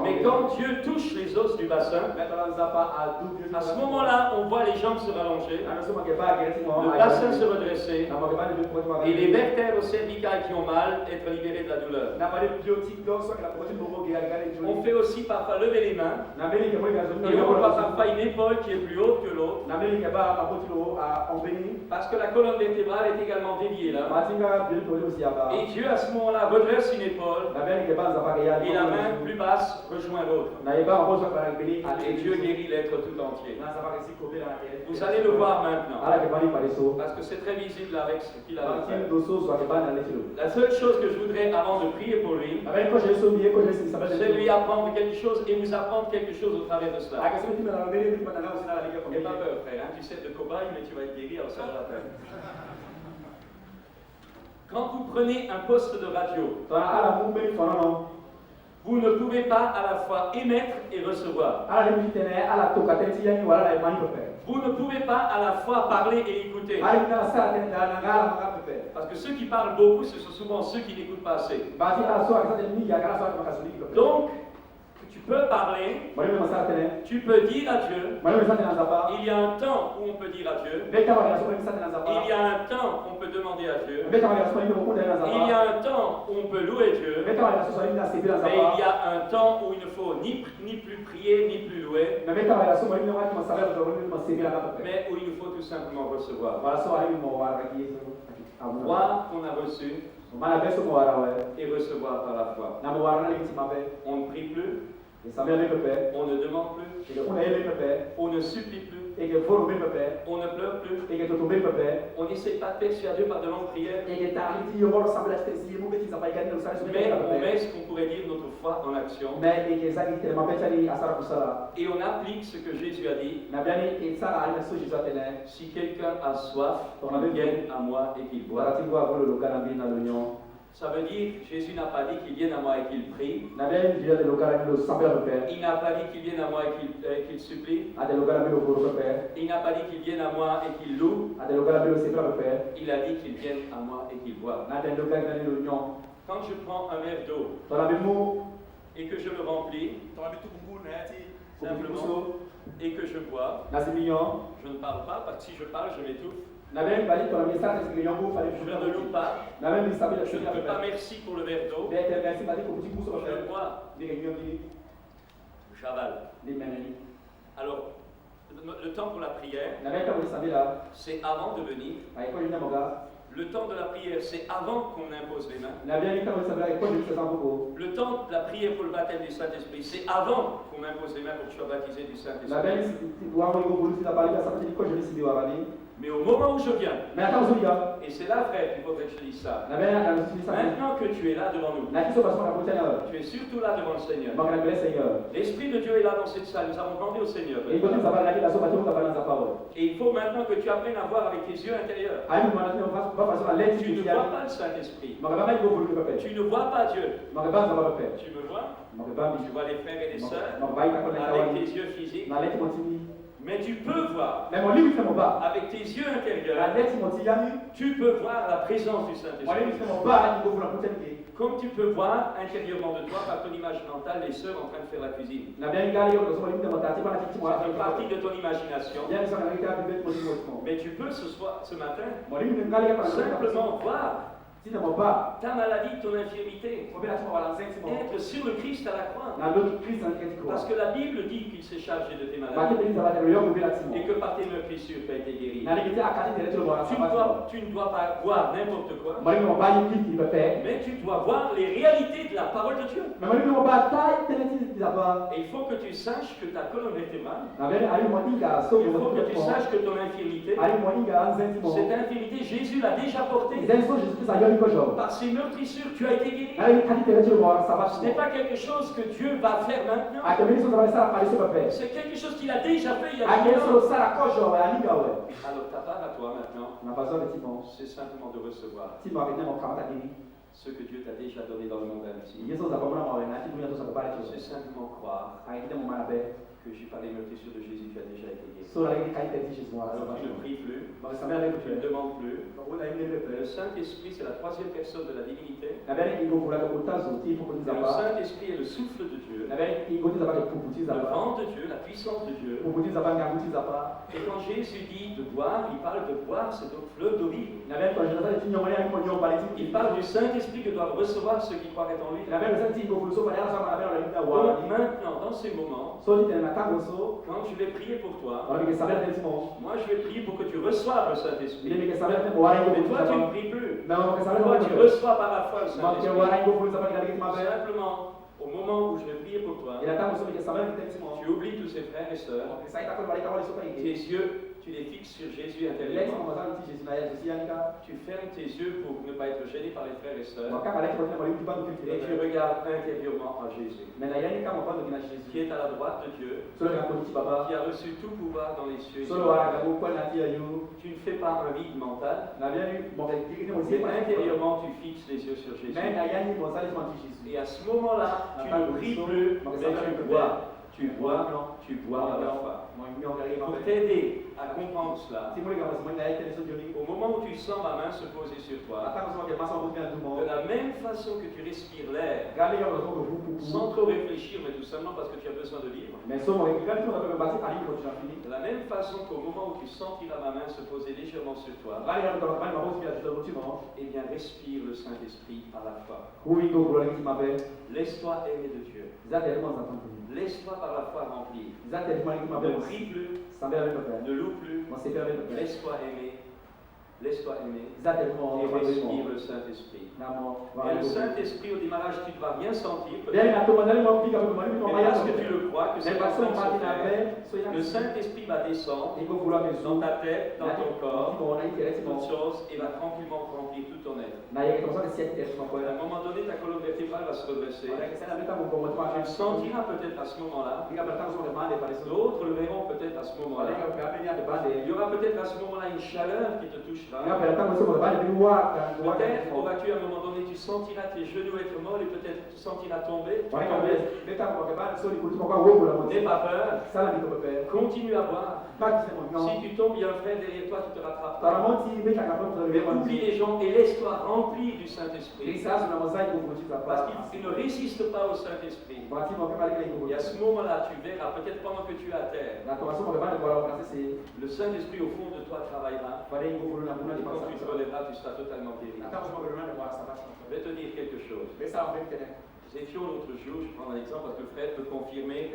Mais quand Dieu touche les os du bassin, à ce moment-là, on voit les jambes se rallonger, le bassin se redresser, et les vertèbres cervicales qui ont mal être libérées de la douleur. On on fait aussi parfois lever les mains Na mbele ke moi ga zo et on voit parfois une épaule qui est plus haute que l'autre Na mbele ke ba mabotilo a ombeni. parce que la colonne vertébrale est également déviée là. Matinga bil to aussi aba. Et Dieu à ce moment-là redresse une épaule Na mbele ke ba za pa ke ya. et la main plus basse rejoint l'autre. Na eba mbozo para beli Et Dieu guérit l'être tout entier. Na za pa ke si ko bela ke. Vous allez le voir maintenant Ala ke bali pa so. parce que c'est très visible avec ce qu'il a fait. Matin do so so ke ba na le tilo. La seule chose que je voudrais avant de prier pour lui, Avec ko je so biye ko je si sabale. c'est lui apprendre quelque chose et vous apprendre quelque chose au travers de cela. Aka so timela na mbele bi pa na aussi na la ke ko. N'aie pas peur, frère, hein, tu sais de cobaye, mais tu vas être guéri, alors ça vaut la peine. Quand vous prenez un poste de radio, To ala mu mbele fo no. vous ne pouvez pas à la fois émettre et recevoir. Ala le mi tene ala to ka tenti yani wala la mani ko pe. Vous ne pouvez pas à la fois parler et écouter. Ala na sa tene na ngala ma ka pe. Parce que ceux qui parlent beaucoup, ce sont souvent ceux qui n'écoutent pas assez. Bati ala so ka tene mi ya kala so ka ka so ni ko pe. Donc, tu peux parler, Moi me sa tene. tu peux dire à Dieu. Moi me sa tene za pa. Il y a un temps où on peut dire à Dieu. Beta wa so me sa tene za pa. Il y a un temps où on peut demander à Dieu. Beta wa so me ko tene za pa. Il y a un temps où on peut louer Dieu. Beta wa so me na se bila za Mais pa. il y a un temps où il ne faut ni plus prier, ni plus louer, Na beta wa so me na wa ma sa ba do ma se bila ka pe. mais où il nous faut tout simplement recevoir. Wala so ali mo wa ka ki so. Croire qu'on a reçu Mana beso mo wara wa. et recevoir par la foi. Na mo wara na li ti ma pe. On ne prie plus, E sa me le pe. on ne demande plus, E ke una ele pe. on ne supplie plus, E ke foro me pe. on ne pleure plus, E ke to me pe. on n'essaie pas de persuader par de longues prières, E ke ta li ti yo mo sa bla ste si mo be ti sa pa ga ni sa so me mais ka on met pe. ce qu'on pourrait dire notre foi en action Me e ke za ki te ma pe tali asara ku sala. et on applique ce que Jésus a dit. Na biani e sa ali na so jisu atene. Si quelqu'un a soif, qu'il vienne à moi et qu'il boive. Wala ti bo avolo lo kana bi na lo nyon. Ça veut dire, Jésus n'a pas dit qu'il vienne à moi et qu'il prie. Na biani dia de lo kana lo sa pe pe. Il n'a pas dit qu'il vienne à moi et qu'il supplie. A de lo kana bi lo foro pe. Il n'a pas dit qu'il vienne à moi et qu'il loue. A de lo kana bi lo se pe. Il a dit qu'il vienne à moi et qu'il boive. Na de lo kana lo nyon. Quand je prends un verre d'eau To la bi mo et que je le remplis to la bi tu bungu na ti. simplement et que je bois, Na si mignon. je ne parle pas parce que si je parle, je m'étouffe. Na biani bali to la mi sa te nyon bo fale Je ne loue pas. Na même mi sa bi la Je chose ne peux pas merci pour le verre d'eau. Bete merci bali ko petit pousso Je bois, Ni ke nyon bi j'avale. ni menani. Alors, le temps pour la prière, Na beta mo sa bi la. c'est avant de venir. Ai ko ni moga. Le temps de la prière, c'est avant qu'on impose les mains. Na biani ta mo sa bi la ko ni se sa boko. Le temps de la prière pour le baptême du Saint-Esprit, c'est avant qu'on impose les mains pour que tu sois baptisé du Na Saint-Esprit. biani ti wa mo go bolu ti la bali sa ti ko je si bi wa bali. Mais au moment où je viens, Mais attends so ya. et c'est là, frère, qu'il faudrait que je dise ça. Na biani na si sa. Maintenant que tu es là devant nous, Na ki so paso na ko tena. tu es surtout là devant le Seigneur. Ma kana blesse Seigneur. L'Esprit de Dieu est là dans cette salle. Nous avons demandé au Seigneur. E ko ti sa ba la ki la so pa ti ko ka bali sa pa wo. Et il faut maintenant que tu apprennes à voir avec tes yeux intérieurs. Ai mo na ti ba pa so la lenti Tu ne ti vois ya. pas le Saint-Esprit. Ma ka ba mai go bolu ko pe. Tu ne vois pas Dieu. Ma ka ba sa ba pe. Tu me vois. Ma ka ba Tu bi. vois les frères et les sœurs Ma ba ita ko na avec ka tes yeux physiques. Na lenti mo ti ni. Mais tu peux voir Mais mon livre c'est mon bas. avec tes yeux La intérieurs. lettre mon ti yami. Tu peux voir la présence du Mon livre Saint-Esprit. c'est mon bas, il faut vous la protéger. Comme tu peux voir intérieurement de toi, par ton image mentale, les sœurs en train de faire la cuisine. Na bien gali yo so livre de mon tati ba na ti mo Ça fait partie de ton imagination. Bien ça na ita bi mo ti mo. Mais tu peux ce matin Mon livre gali pa na simplement voir si na mon bas. ta maladie, ton infirmité, Ko be la ti mo wala sensi mo. être sur le Christ à la croix. Na l'autre Christ en Christ Parce ko. que la Bible dit qu'il s'est chargé de tes Ba maladies ke te ba ta yo ko be la ti mo. et que par tes meurtrissures tu as été guéri. Na le kiti akati de lettre mo wala Tu sa ne ba. dois pas voir n'importe quoi, Mon livre mon bas il qui be pe. mais tu dois voir les réalités de la parole de Dieu. Mais mon livre mon bas ta te ti da ba. Et il faut que tu saches que ta colonne vertébrale, Na bien ali mo inga so il mo faut que ti tu mo. saches que ton infirmité, Ali mo inga an sensi mo. cette infirmité, Jésus l'a déjà portée. Zen so Jésus sa yo ko jo. Par ses meurtrissures, tu as été guéri. Ali kati te lettre mo wala sa ba. Ce n'est pas quelque chose que Dieu va faire maintenant. A ke me so sa ba sa pa so ba pe. C'est quelque chose qu'il a déjà fait il y a Ake 10 so ans. sara kojo wa liga we. Alors ta part à toi maintenant, Na besoin de Timon. c'est simplement de recevoir Timon avec mon kamata kini. ce que Dieu t'a déjà donné dans le monde entier. Yeso za bomna ma we na timu yeso sa ba C'est simplement croire Ai kita mo mana be. que j'ai pas l'émotion de Jésus qui a déjà été guéri. So lakini kaita Jesus mwa Alors tu ne sabati. pries plus, Bakisambia leo tu ne tu. demandes plus. Bakuna ile Le pepe. Saint-Esprit, c'est la troisième personne de la divinité. Na bali ingokula kutazo ti pokutiza Le pa. Saint-Esprit est le souffle de Dieu, Na bali ingokutiza pa kuputiza le pa. vent de Dieu, la puissance de Dieu. Kuputiza pa ngakutiza pa. Et quand Jésus dit de boire, il parle de boire cette fleuve d'eau vive. Na bali kwa jina ti nyomani ya konyo pale ti. Il parle du Saint-Esprit que doivent recevoir ceux qui croient en lui. Na bali sasa ti ngokuluso pa ya sama na bali la Donc wa. maintenant, dans ces moments, So ti tena kangoso. quand je vais prier pour toi, Wala ke sabia tensimo. moi je vais prier pour que tu reçoives le Saint-Esprit. Ile ke sabia temo wala Mais toi, tu ne ingokuluza. pries plus. Na ke sabia Toi, tu reçois par la foi le Ma ke Saint-Esprit. wala ingokuluza pa kile ma be. Simplement, au moment où je vais prier pour toi, Ila tangoso ke sabia tensimo. tu oublies tous ces frères et sœurs. Sai ta ko wala ka wala so pa ike. Tes yeux, tu les fixes sur Jésus Lex intérieurement. mo mazali ti Jesus na ya Jesus yanika. Tu fermes tes yeux pour ne pas être gêné par les frères et sœurs. Wakaka laki kwa mwalimu kibando Et tu kile. regardes intérieurement à Jésus, Mais la yanika mo pando kina Jesus. qui est à la droite de Dieu, Solo ka politi baba. qui a reçu tout pouvoir dans les cieux et sur Solo la wala ka terre. kwa na tia yu. Tu ne fais pas un vide mental, Na bien eu mon kile mo mais sie pa intérieurement tu fixes les yeux sur Jésus. Mais na yani mo zali mo ti Jesus. Et à ce moment-là, tu ne pries plus, mais tu bois. Tu bois à la fois. Mo ngi ngari ma. Pour t'aider à comprendre cela, Ti mo ga mo na ya kile so joni. au moment où tu sens ma main se poser sur toi, Ata mo ke masa mo bien du mo. de la même façon que tu respires l'air, Gale ya mo ko bu. sans trop réfléchir, mais tout simplement parce que tu as besoin de vivre, Mais so mo ke gale mo na basi ali ko tu fini. de la même façon qu'au moment où tu sentiras ma main se poser légèrement sur toi, Gale ya mo ka ma mo bien tu tu mo. eh bien respire le Saint-Esprit à la fois. Hu ingo ko la ki ma be. Laisse-toi aimer de Dieu. Zate mo za tantu. Laisse-toi par la foi remplir. Zate mo ki ma be. Ne prie plus, Sambe avec le père. ne loue plus, Mo se père avec le père. laisse-toi aimer. Laisse-toi aimer. Zate mo Et mo respire le Saint-Esprit. na mo. Et le Saint-Esprit au démarrage, tu ne vas rien sentir. Bien na to mandali mo pika mo mali mo Mais ya. parce que tu le crois, que c'est Mais pas parce que ça on parle que na le Saint-Esprit va descendre Ingo kula me dans ta tête, dans ton corps, Mo na interesse toutes mo. choses, et va tranquillement remplir tout ton être. Na ye ko so ke siete mo ko. À un moment donné, ta colonne vertébrale va se redresser. Ora ke sana meta mo ko mo Tu ma. le sentiras peut-être à ce moment-là. Diga bertang so le mande pare so. D'autres le verront peut-être à ce Ora moment-là. ke ka be ni ate bande. Il y aura peut-être à ce moment-là une chaleur qui te touchera. Diga bertang so mo bande bi wa ka wa ka. Peut-être auras-tu à un moment donné, tu sentiras tes genoux être molles et peut-être tu sentiras tomber. Tu Ora ka tomber. be beta mo ke bande so ni ko mo ka wo kula mo. N'aie pas peur. Sala bi ko be. Continue à boire. Ba ki se mo no. Si tu tombes, il y a un frère derrière toi qui te rattrape. Para mo ti be ka ka mo Mais mo. oublie les gens et laisse-toi remplir du Saint-Esprit. Krisa so na mo sai ko mo ti Parce pa. qu'il ne résiste pas au Saint-Esprit. Ba ti mo ke pare ke ko. Et à ce moment-là, tu verras, peut-être pendant que tu es à terre, Na to so mo ke bande ko la ko se. le Saint-Esprit au fond de toi travaillera. Pare ingo kula na buna Et di quand tu te pa. relèveras, tu seras totalement guéri. Na ta so mo ke na ba sa ba. Je vais te dire quelque chose. Be sa mo ke ne. Nous étions l'autre jour, je prends un exemple parce que Fred peut confirmer,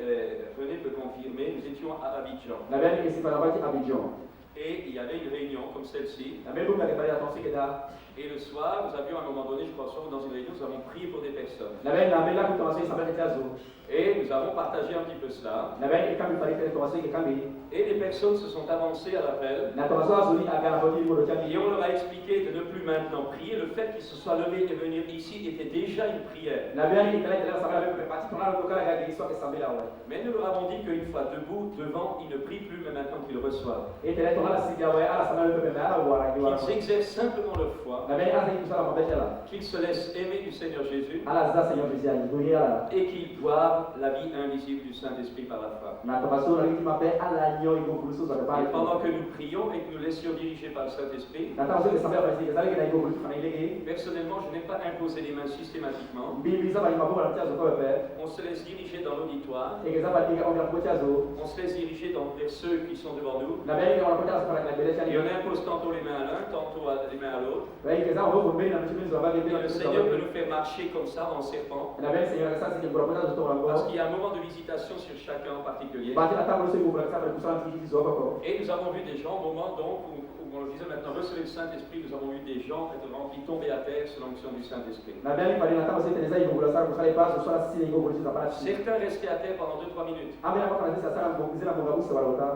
René peut confirmer, nous étions à Abidjan. Na be ni ke si pa na ba ti Abidjan. Et il y avait une réunion comme celle-ci. Na be ko ka ke pare attention ke da. Et le soir, nous avions à un moment donné, je crois, dans une réunion, nous avons prié pour des personnes. Na be la ko to so sa ba ke tazo. Et nous avons partagé un petit peu cela. Na be ke ka mi pare ke to so ke ka mi. Et les personnes se sont avancées à l'appel. Na to so azuli aga na bodi mo do Et on leur a expliqué de ne plus maintenant prier. Le fait qu'ils se soient levés et venir ici était déjà une prière. Na be ni kala kala sa ba be parti to na to kala ga ke so ke sa be la wa. Mais nous leur avons dit qu'une fois debout, devant, ils ne prient plus, mais maintenant qu'ils reçoivent. E tele to ala si ga wa ala sa na be be ala wa ra ki wa. Qu'ils exercent simplement leur foi, Na be ala ki sa la mo be la. qu'ils se laissent aimer du Seigneur Jésus Ala za Seigneur Jésus ali go ya. et qu'ils boivent la vie invisible du Saint-Esprit par la foi. Na to so na ki ma be ala nyo ingo kulu so sa ba. Et pendant que nous prions et que nous laissions diriger par le Saint-Esprit, Na ta so ke sa be ba si ke sa ke na ingo kulu fa na ile. personnellement, je n'ai pas imposé les mains systématiquement. Bi bi sa ba ni ma bo na tazo ko be. On se laisse diriger dans l'auditoire, E ke sa ba ni ka on ga ko tazo. on se laisse diriger vers ceux qui sont devant nous. Na be ni ka on ko tazo pa na be le Et chani. on impose tantôt les mains à l'un, tantôt les mains à l'autre. Ba ke sa o ko be na me so ba ke be Et na le Seigneur peut nous faire marcher comme ça en serpent. Na be Seigneur sa si ke ko tazo to la Parce ko. qu'il y a un moment de visitation sur chacun en particulier. Ba ti na ta ko se ko sa ba ku sa ti zo ko. Et nous avons vu des gens, au moment donc où on le disait maintenant, recevez le Saint-Esprit, nous avons vu des gens être remplis, tomber à terre sous l'onction du Saint-Esprit. Na be ni pa ni na ta ko se te za ingo kulu sa ko sa le pa so la si ingo kulu sa pa. Certains restaient à terre pendant 2-3 minutes. Ame na ko na sa sa ko zela mo ga usa wala ta.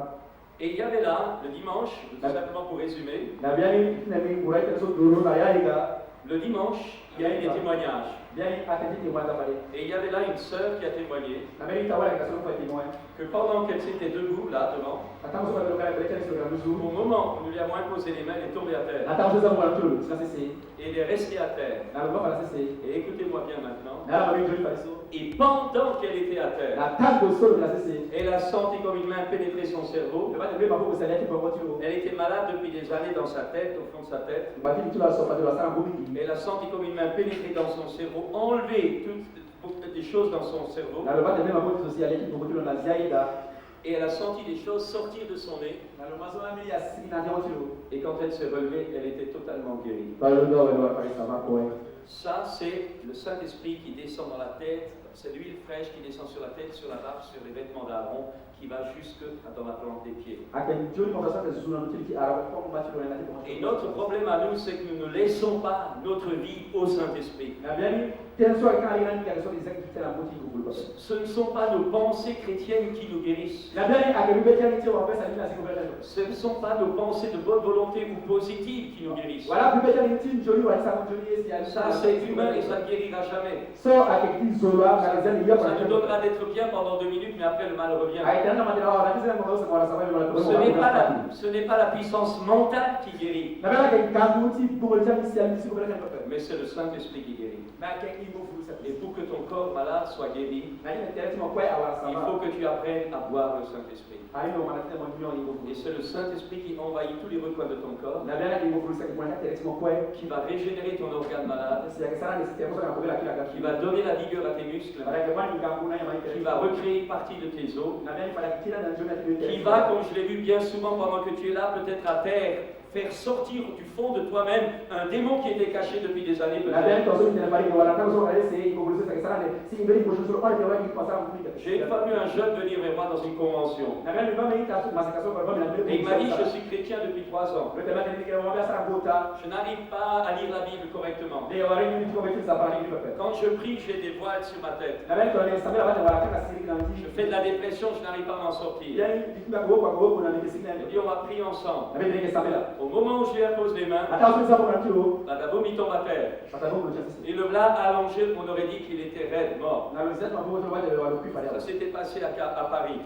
Et il y avait là, le dimanche, tout simplement pour résumer, Na be ni na mi ngura te so duro na ya ika. le dimanche, il il y a eu des témoignages. Bien attendu témoin d'appelé. Et il y avait là une sœur qui a témoigné La mère est à la question pour témoin. que pendant qu'elle s'était debout là devant, Attends, on va le faire sur le au moment où nous lui avons imposé les mains, elle est tombée à terre. Attends, je vais voir tout. Ça c'est. Et elle est restée à terre. La loi va c'est. Et écoutez-moi bien maintenant. La loi va c'est. Et pendant qu'elle était à terre, La table de sol de la c'est. elle a senti comme une main pénétrer son cerveau. Le va de pas pour ça qui peut voiture. Elle était malade depuis des années dans sa tête, au fond de sa tête. Bah tu la sofa de la salle en Elle a senti comme une main pénétrer dans son cerveau, enlever toutes des choses dans son cerveau. La loi de même pour aussi aller pour voiture dans la ziaïda. Et elle a senti des choses sortir de son nez. La loi va mis à 6 dans voiture. Et quand elle s'est relevée, elle était totalement guérie. Bah le doigt va parler ça va quoi. Ça, c'est le Saint-Esprit qui descend dans la tête. C'est l'huile fraîche qui descend sur la tête, sur la barbe, sur les vêtements d'Aaron, qui va jusque dans la plante des pieds. Et notre problème à nous, c'est que nous ne laissons pas notre vie au Saint-Esprit. Ce ne sont pas nos pensées chrétiennes qui nous guérissent. Ce ne sont pas nos pensées de bonne volonté ou positives qui nous guérissent. Ça, c'est humain et ça ne guérira jamais. Ça nous donnera d'être bien pendant 2 minutes, mais après le mal revient. Ce n'est pas la puissance mentale qui guérit, mais c'est le Saint-Esprit qui guérit. Et pour que ton corps malade soit guéri, il faut que tu apprennes à boire le Saint-Esprit. Et c'est le Saint-Esprit qui envahit tous les recoins de ton corps, qui va régénérer ton organe malade, qui va donner la vigueur à tes muscles, qui va recréer une partie de tes os, qui va, comme je l'ai vu bien souvent pendant que tu es là, peut-être à terre, faire sortir du fond de toi-même un démon qui était caché depuis des années peut-être. J'ai une fois vu un jeune venir vers moi dans une convention. Et il m'a dit, je suis chrétien depuis 3 ans. Je n'arrive pas à lire la Bible correctement. Quand je prie, j'ai des voiles sur ma tête. Je fais de la dépression, je n'arrive pas à m'en sortir. Et puis on va prier ensemble. Au moment où je lui impose les mains, la vomi tombe à terre. Et le là allongé, on aurait dit qu'il était raide, mort. Ça s'était passé à Paris.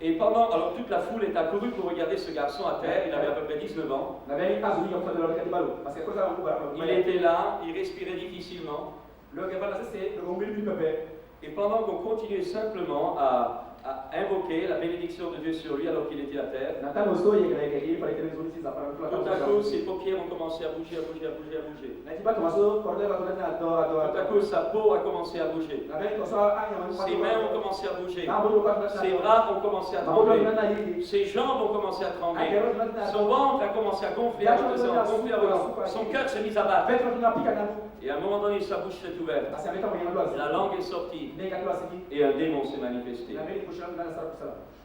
Et pendant, alors toute la foule est accourue pour regarder ce garçon à terre, il avait à peu près 19 ans. Il était là, il respirait difficilement. Et pendant qu'on continuait simplement à invoquer la bénédiction de Dieu sur lui alors qu'il était à terre, tout à coup ses paupières ont commencé à bouger, à bouger, à bouger, à bouger. Tout à coup sa peau a commencé à bouger. Ses mains ont commencé à bouger. Ses bras ont commencé à trembler. Ses jambes ont commencé à trembler. Son ventre a commencé à gonfler, à gonfler, à gonfler. Son cœur s'est mis à battre. Et à un moment donné, sa bouche s'est ouverte. La langue est sortie. Et un démon s'est manifesté.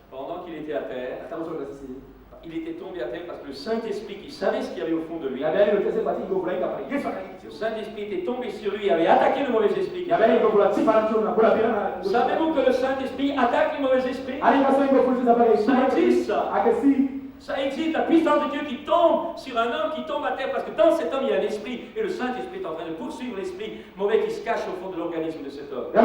Pendant qu'il était à terre, il était tombé à terre parce que le Saint-Esprit qui savait ce qu'il y avait au fond de lui, le Saint-Esprit était tombé sur lui et avait attaqué le mauvais esprit. Savez-vous que le Saint-Esprit attaque les mauvais esprits? Ça existe ça. Ça existe, la puissance de Dieu qui tombe sur un homme qui tombe à terre parce que dans cet homme il y a un esprit et le Saint-Esprit est en train de poursuivre l'esprit mauvais qui se cache au fond de l'organisme de cet homme. Et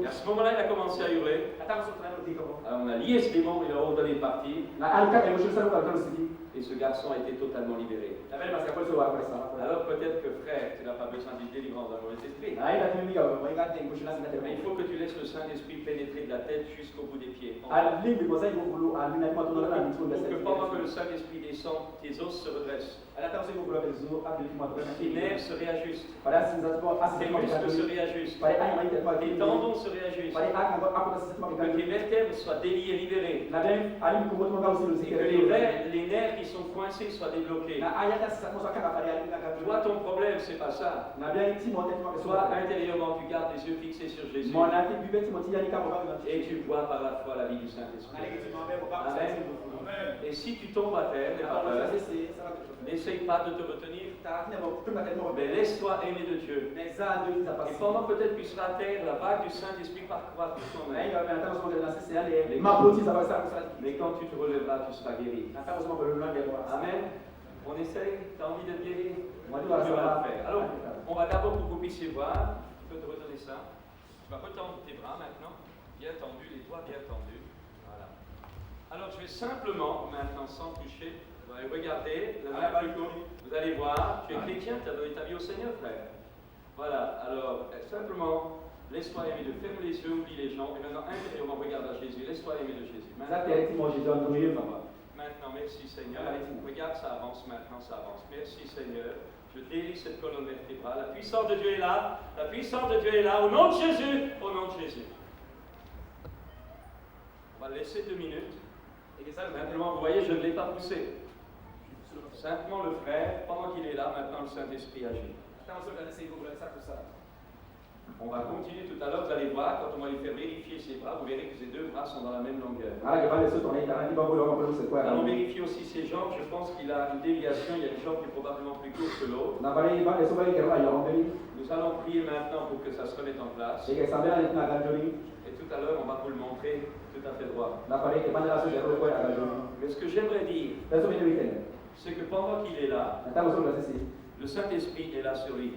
à ce moment-là, il a commencé à hurler. Alors on a lié ce démon, il a ordonné de partir. Et ce garçon a été totalement libéré. Alors peut-être que frère, tu n'as pas besoin d'une délivrance d'un mauvais esprit. Mais il faut que tu laisses le Saint-Esprit pénétrer de la tête jusqu'au bout des pieds. Pour que pendant que le Saint-Esprit descend, tes os se redressent. Tes nerfs se réajustent. Tes muscles se réajustent. Tes tendons se réajustent. Que tes vertèbres soient déliées, libérées. Et que les nerfs qui qui sont coincés soient débloqués. na ayaka sisa moso akanga pale ali na Toi, kanjoli ton problème, c'est pas ça. na bien ti monte ti Toi, intérieurement, tu gardes les yeux fixés sur Jésus. mon ati bibe ti monte yani ka boba na Et tu vois par la foi la vie du Saint-Esprit. Et si tu tombes à terre, n'aie pas peur, n'essaye pas de te retenir, mais laisse-toi aimer de Dieu. Et pendant que peut-être tu seras à terre, la vague du Saint-Esprit parcourra tout ton être. Mais quand tu te relèveras, tu seras guéri. Amen. On essaye, tu as envie d'être guéri? Dieu va le faire. Alors, on va d'abord pour que vous puissiez voir, tu peux te redonner ça. Tu vas retendre tes bras maintenant, bien tendus, les doigts bien tendus. Voilà. Alors, je vais simplement, maintenant, sans toucher, vous allez regarder, la main plus courte. Vous allez voir, tu es chrétien, tu as donné ta vie au Seigneur, frère. Voilà, alors, simplement, laisse-toi aimer de fermer les yeux, oublie les gens, et maintenant, intérieurement, regarde à Jésus, laisse-toi aimer de Jésus. Maintenant, merci Seigneur. Regarde, ça avance maintenant, ça avance. Merci Seigneur. Je délie cette colonne vertébrale. La puissance de Dieu est là. La puissance de Dieu est là. Au nom de Jésus. Au nom de Jésus. On va le laisser 2 minutes. Et simplement, vous voyez, je ne l'ai pas poussé. Simplement le frère, pendant qu'il est là, maintenant le Saint-Esprit agit. On va continuer tout à l'heure, vous allez voir, quand on va lui faire vérifier ses bras, vous verrez que ses 2 bras sont dans la même longueur. Allons vérifier aussi ses jambes, je pense qu'il a une déviation, il y a une jambe qui est probablement plus courte que l'autre. Nous allons prier maintenant pour que ça se remette en place. Et tout à l'heure, on va vous le montrer tout à fait droit. Mais ce que j'aimerais dire, c'est que pendant qu'il est là, le Saint-Esprit est là sur lui.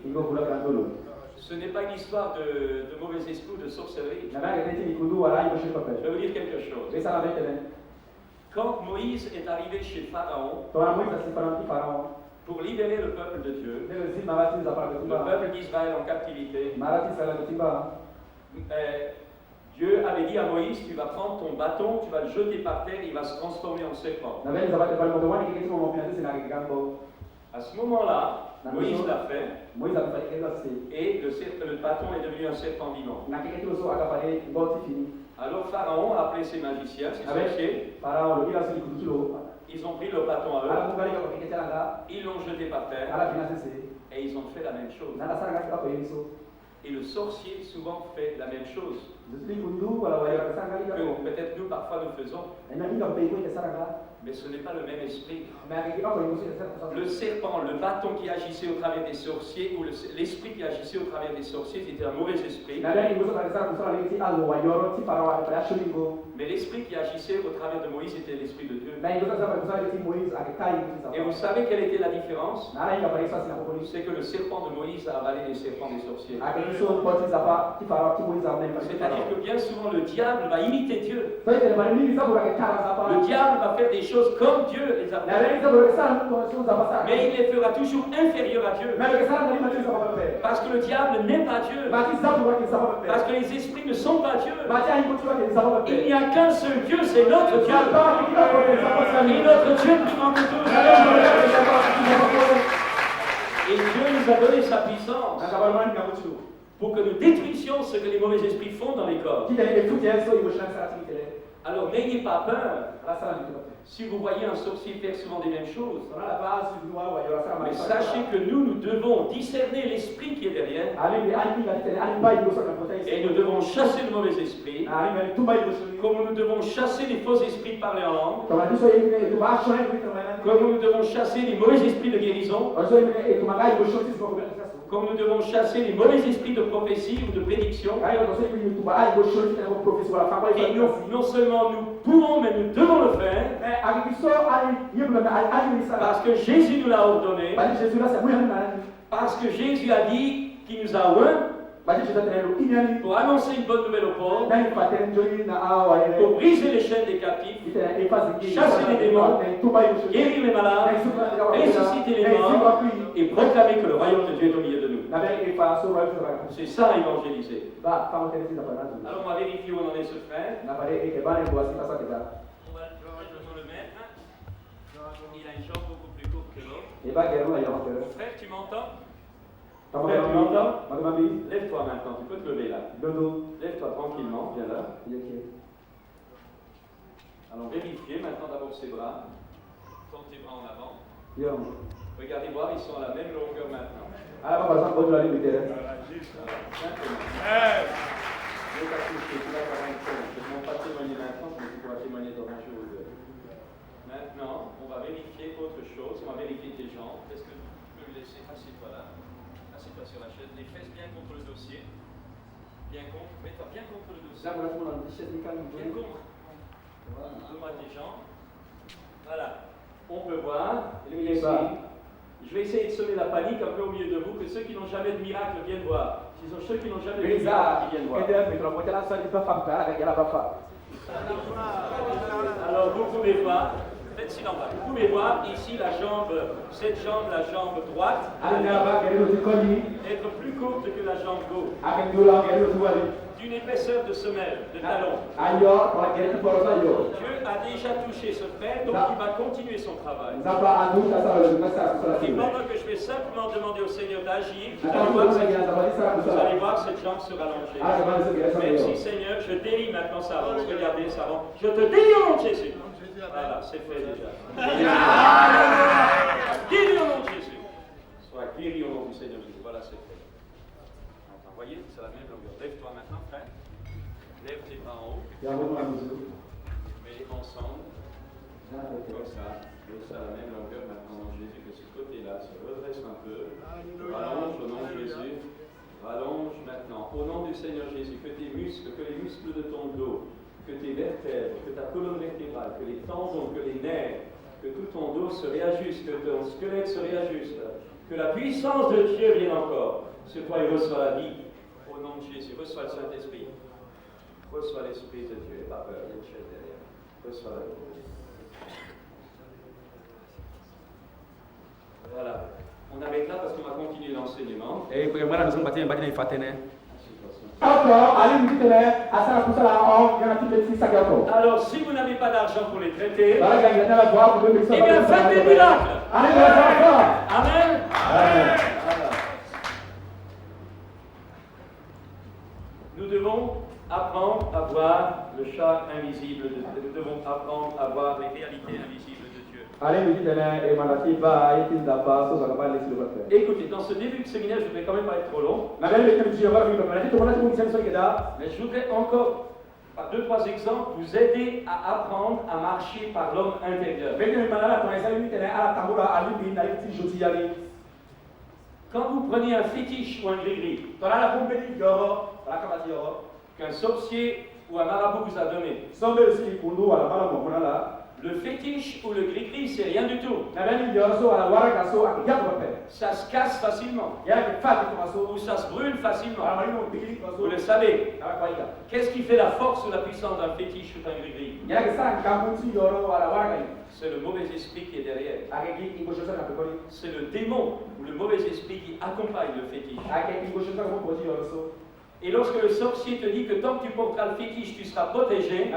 Ce n'est pas une histoire de mauvais esprit ou de sorcellerie. Je vais vous dire quelque chose. Quand Moïse est arrivé chez Pharaon pour libérer le peuple de Dieu, le peuple d'Israël en captivité, Dieu avait dit à Moïse, tu vas prendre ton bâton, tu vas le jeter par terre, il va se transformer en serpent. À ce moment-là, Moïse l'a fait, et le bâton est devenu un serpent vivant. Alors Pharaon a appelé ses magiciens, ses sorciers, ils ont pris le bâton à eux, ils l'ont jeté par terre, et ils ont fait la même chose. Et le sorcier souvent fait la même chose. Peut-être nous parfois nous faisons, mais ce n'est pas le même esprit. Le serpent, le bâton qui agissait au travers des sorciers, ou l'esprit qui agissait au travers des sorciers, c'était un mauvais esprit. Mais l'esprit qui agissait au travers de Moïse était l'esprit de Dieu. Et vous savez quelle était la différence? C'est que le serpent de Moïse a avalé les serpents des sorciers. C'est-à-dire que bien souvent le diable va imiter Dieu. Le diable va faire des choses comme Dieu les a fait. Mais il les fera toujours inférieurs à Dieu. Parce que le diable n'est pas Dieu. Parce que les esprits ne sont pas Dieu. Il n'y a qu'un seul Dieu, c'est notre Dieu. Et notre Dieu plus grand que tous. Et Dieu nous a donné sa puissance pour que nous détruisions ce que les mauvais esprits font dans les corps. Alors n'ayez pas peur. Si vous voyez un sorcier faire souvent des mêmes choses, mais sachez que nous devons discerner l'esprit qui est derrière, et nous devons chasser le mauvais esprit, comme nous devons chasser les faux esprits de parler en langue, comme nous devons chasser les mauvais esprits de guérison, comme nous devons chasser les mauvais esprits de prophétie ou de prédiction. Et non seulement nous pouvons, mais nous devons le faire, parce que Jésus nous l'a ordonné, parce que Jésus a dit qu'il nous a oint pour annoncer une bonne nouvelle aux pauvres, pour briser les chaînes des captifs, chasser les démons, guérir les malades, ressusciter les morts et proclamer que le royaume de Dieu est au milieu de nous. C'est ça évangéliser. Alors on va vérifier où on en est ce frère. On va le mettre. Il a une jambe beaucoup plus courte que l'autre. Frère, tu m'entends? Frère, tu m'entends? Lève-toi maintenant, tu peux te lever là. Lève-toi tranquillement, viens là. Allons vérifier maintenant d'abord ses bras. Tends tes bras en avant. Yo. Regardez voir, ils sont à la même longueur maintenant. Ala ba sa ko la ni bitere. Simplement. Je vais pas toucher, tu vas faire un compte. Je ne vais pas témoigner maintenant, mais tu pourras témoigner dans un jour ou deux. Maintenant, on va vérifier autre chose. On va vérifier tes jambes. Est-ce que tu peux le laisser? Assieds-toi là. Assieds-toi sur la chaise. Les fesses bien contre le dossier. Bien contre. Mets-toi bien contre le dossier. Bien contre. Donne-moi tes jambes. Voilà. On peut voir. Ici. Je vais essayer de semer la panique un peu au milieu de vous, que ceux qui n'ont jamais de miracle viennent voir. Ce sont ceux qui n'ont jamais de miracle qui viennent voir. Alors vous pouvez voir, faites silence là. Vous pouvez voir ici la jambe, cette jambe, la jambe droite, être plus courte que la jambe gauche, d'une épaisseur de semelle, de talon. Dieu a déjà touché ce frère, donc il va continuer son travail. Et pendant que je vais simplement demander au Seigneur d'agir, vous allez voir cette jambe se rallonger. Merci Seigneur, je délie maintenant ça avance. Regardez, ça avance. Je te délie au nom de Jésus. Voilà, c'est fait déjà. Guéris au nom de Jésus. Sois guéri au nom du Seigneur Jésus. Voilà, c'est fait. Vous voyez, c'est la même longueur. Lève-toi maintenant, frère. Lève tes bras en haut. Mets ensemble. Comme ça. Lève ça à la même longueur maintenant au nom de Jésus. Que ce côté-là se redresse un peu. Rallonge au nom de Jésus. Rallonge maintenant. Au nom du Seigneur Jésus, que tes muscles, que les muscles de ton dos, que tes vertèbres, que ta colonne vertébrale, que les tendons, que les nerfs, que tout ton dos se réajuste, que ton squelette se réajuste, que la puissance de Dieu vienne encore sur toi et reçois la vie. Au nom de Jésus, reçois le Saint-Esprit. Reçois l'Esprit de Dieu. N'aie pas peur, il y a une chaise derrière. Reçois la vie. Voilà. On arrête là parce qu'on va continuer l'enseignement. Alors, si vous n'avez pas d'argent pour les traiter, eh bien, faites des miracles. Amen. Voilà. Nous devons apprendre à voir le char invisible de Dieu. Nous devons apprendre à voir les réalités invisibles de Dieu. Écoutez, dans ce début de séminaire, je ne voudrais quand même pas être trop long. Mais je voudrais encore, par 2-3 exemples, vous aider à apprendre à marcher par l'homme intérieur. Quand vous prenez un fétiche ou un gris-gris, qu'un sorcier ou un marabout vous a donné, le fétiche ou le gris-gris, c'est rien du tout. Ça se casse facilement. Ou ça se brûle facilement. Vous le savez. Qu'est-ce qui fait la force ou la puissance d'un fétiche ou d'un gris-gris? C'est le mauvais esprit qui est derrière. C'est le démon ou le mauvais esprit qui accompagne le fétiche. Et lorsque le sorcier te dit que tant que tu porteras le fétiche, tu seras protégé,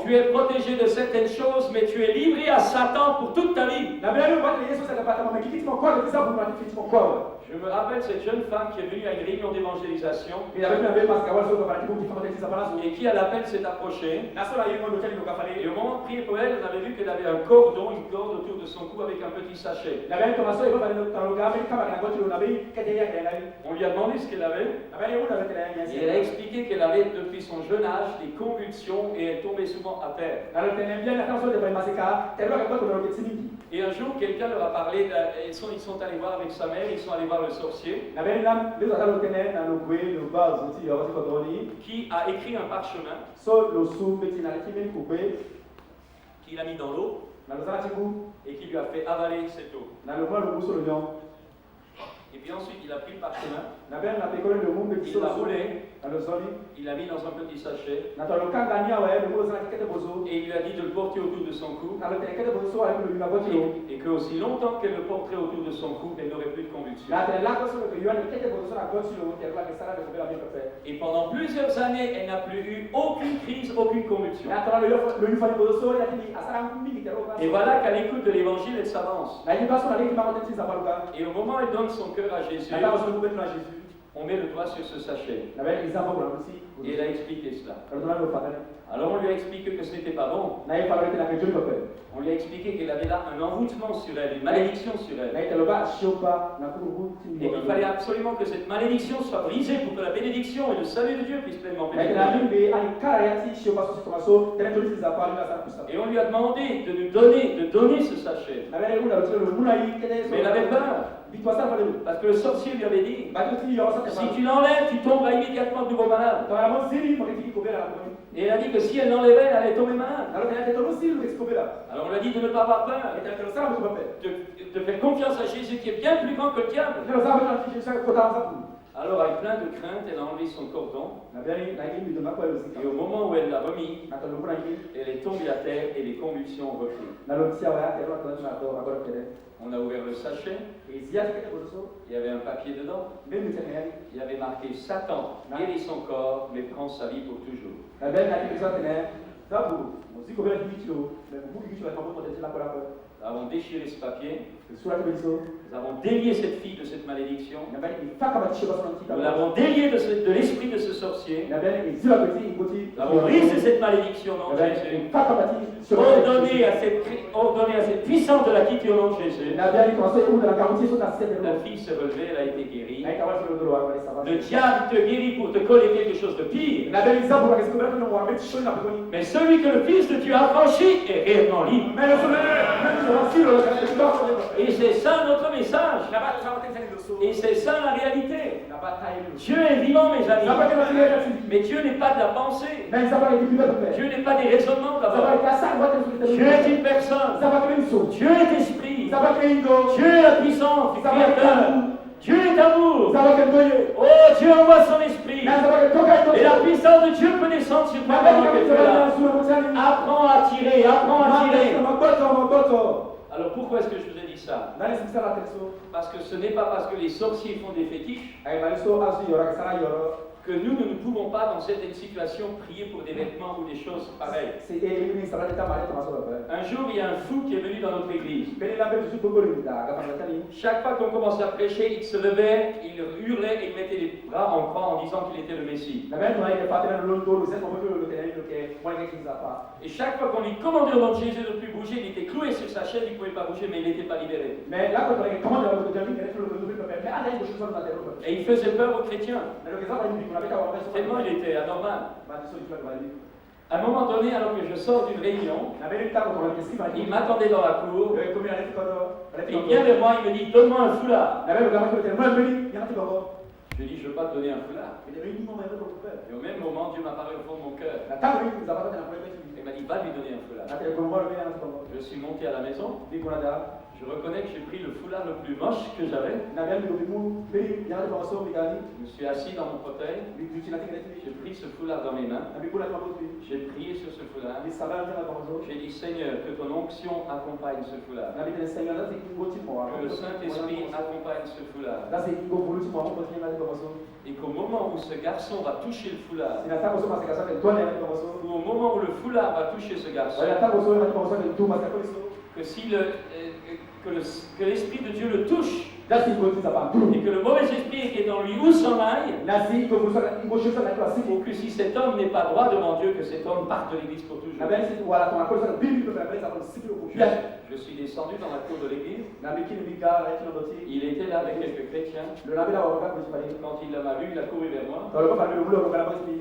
tu es protégé de certaines choses, mais tu es livré à Satan pour toute ta vie. Je me rappelle cette jeune femme qui est venue à une réunion d'évangélisation et qui à l'appel s'est approchée. Et au moment de prier pour elle, on avait vu qu'elle avait un cordon, une corde autour de son cou avec un petit sachet. On lui a demandé ce qu'elle avait. Et elle a expliqué qu'elle avait depuis son jeune âge des convulsions et elle tombait souvent à terre. Et un jour, quelqu'un leur a parlé, ils sont allés voir avec sa mère, ils sont allés voir le sorcier, qui a écrit un parchemin, qu'il a mis dans l'eau, et qui lui a fait avaler cette eau. Et puis ensuite, il a pris le parchemin, il l'a roulé, il l'a mis dans un petit sachet, et il lui a dit de le porter autour de son cou, et que aussi longtemps qu'elle le porterait autour de son cou, elle n'aurait plus de convulsions. Et pendant plusieurs années, elle n'a plus eu aucune crise, aucune convulsion. Et voilà qu'à l'écoute de l'évangile, elle s'avance. Et au moment où elle donne son cœur à Jésus, On met le doigt sur ce sachet. Na bele example kuna musi. Et il a expliqué cela. Kalau tuna lo fatane. Alors on lui a expliqué que ce n'était pas bon. Na ifa lo tena ke joli pape. On lui a expliqué qu'elle avait là un envoûtement sur elle, une malédiction sur Na elle. ita lo ba shopa na kuru Et qu'il fallait absolument que cette malédiction soit brisée pour que la bénédiction et le salut de Dieu puissent pleinement Na ita pénétrer. limbe ani kara ya ti shopa so komaso tena joli za pa na sa kusa. Et on lui a demandé de nous donner ce sachet. Na bele una lo muna yi kene so. Mais il avait peur. Victoire ça fallait. Parce que le sorcier lui avait dit, Ba tu yo sa si tu l'enlèves, tu tomberas immédiatement de nouveau malade. Dans la mode Syrie, pour que tu couvres la commune. Et elle a dit que si elle l'enlevait, elle allait tomber malade. Alors, il y a des aussi où est-ce là. Alors on lui a dit de ne pas avoir peur, Et tu as le sang, tu vas faire. de faire confiance à Jésus qui est bien plus grand que le diable. Tu as le sang, tu vas faire ça. Alors avec plein de crainte, elle a enlevé son cordon. Et au moment où elle l'a remis, elle est tombée à terre et les convulsions ont repris. On a ouvert le sachet, il y avait un papier dedans. Il y avait marqué Satan guérit son corps, mais prend sa vie pour toujours. Nous avons déchiré ce papier, nous avons délié cette fille de cette malédiction, nous l'avons délié de l'esprit de ce sorcier, nous avons brisé cette malédiction au nom de Jésus, ordonné à cette puissance de la quitter au nom de Jésus. La fille s'est relevée, elle a été guérie. Le diable te guérit pour te coller quelque chose de pire. Mais celui que le Fils de Dieu a franchi est réellement libre. Et c'est ça notre message. Et c'est ça la réalité. Dieu est vivant, mes amis. Mais Dieu n'est pas de la pensée. Dieu n'est pas des raisonnements d'abord. Dieu est une personne. Dieu est esprit. Dieu est la puissance du Créateur. Dieu est amour. Oh, Dieu envoie son esprit. Et la puissance de Dieu peut descendre sur toi pendant que tu es là. Apprends à tirer, apprends à tirer. Alors pourquoi est-ce que je vous ai dit ça? Parce que ce n'est pas parce que les sorciers font des fétiches que nous ne pouvons pas, dans certaines situations, prier pour des vêtements ou des choses pareilles. Un jour, il y a un fou qui est venu dans notre église. Chaque fois qu'on commençait à prêcher, il se levait, il hurlait et il mettait les bras en croix en disant qu'il était le Messie. Et chaque fois qu'on lui commandait au nom de Jésus de ne plus bouger, il était cloué sur sa chaise, il ne pouvait pas bouger, mais il n'était pas libéré. Et il faisait peur aux chrétiens. Tellement il était anormal. À un moment donné, alors que je sors d'une réunion, il m'attendait dans la cour. Il vient vers moi, il me dit, donne-moi un foulard. Je lui dis, je ne veux pas te donner un foulard. Et au même moment, Dieu m'a parlé au fond de mon cœur. Il m'a dit, va lui donner un foulard. Je suis monté à la maison. Je reconnais que j'ai pris le foulard le plus moche que j'avais. Je me suis assis dans mon fauteuil. J'ai pris ce foulard dans mes mains. J'ai prié sur ce foulard. J'ai dit, Seigneur, que ton onction accompagne ce foulard. Que le Saint-Esprit accompagne ce foulard. Et qu'au moment où ce garçon va toucher le foulard, ou au moment où le foulard va toucher ce garçon, que l'Esprit de Dieu le touche, et que le mauvais esprit qui est en lui ou s'en aille, ou que si cet homme n'est pas droit devant Dieu, que cet homme parte de l'église pour toujours. Je suis descendu dans la cour de l'église. Il était là avec quelques chrétiens. Quand il m'a vu, il a couru vers moi.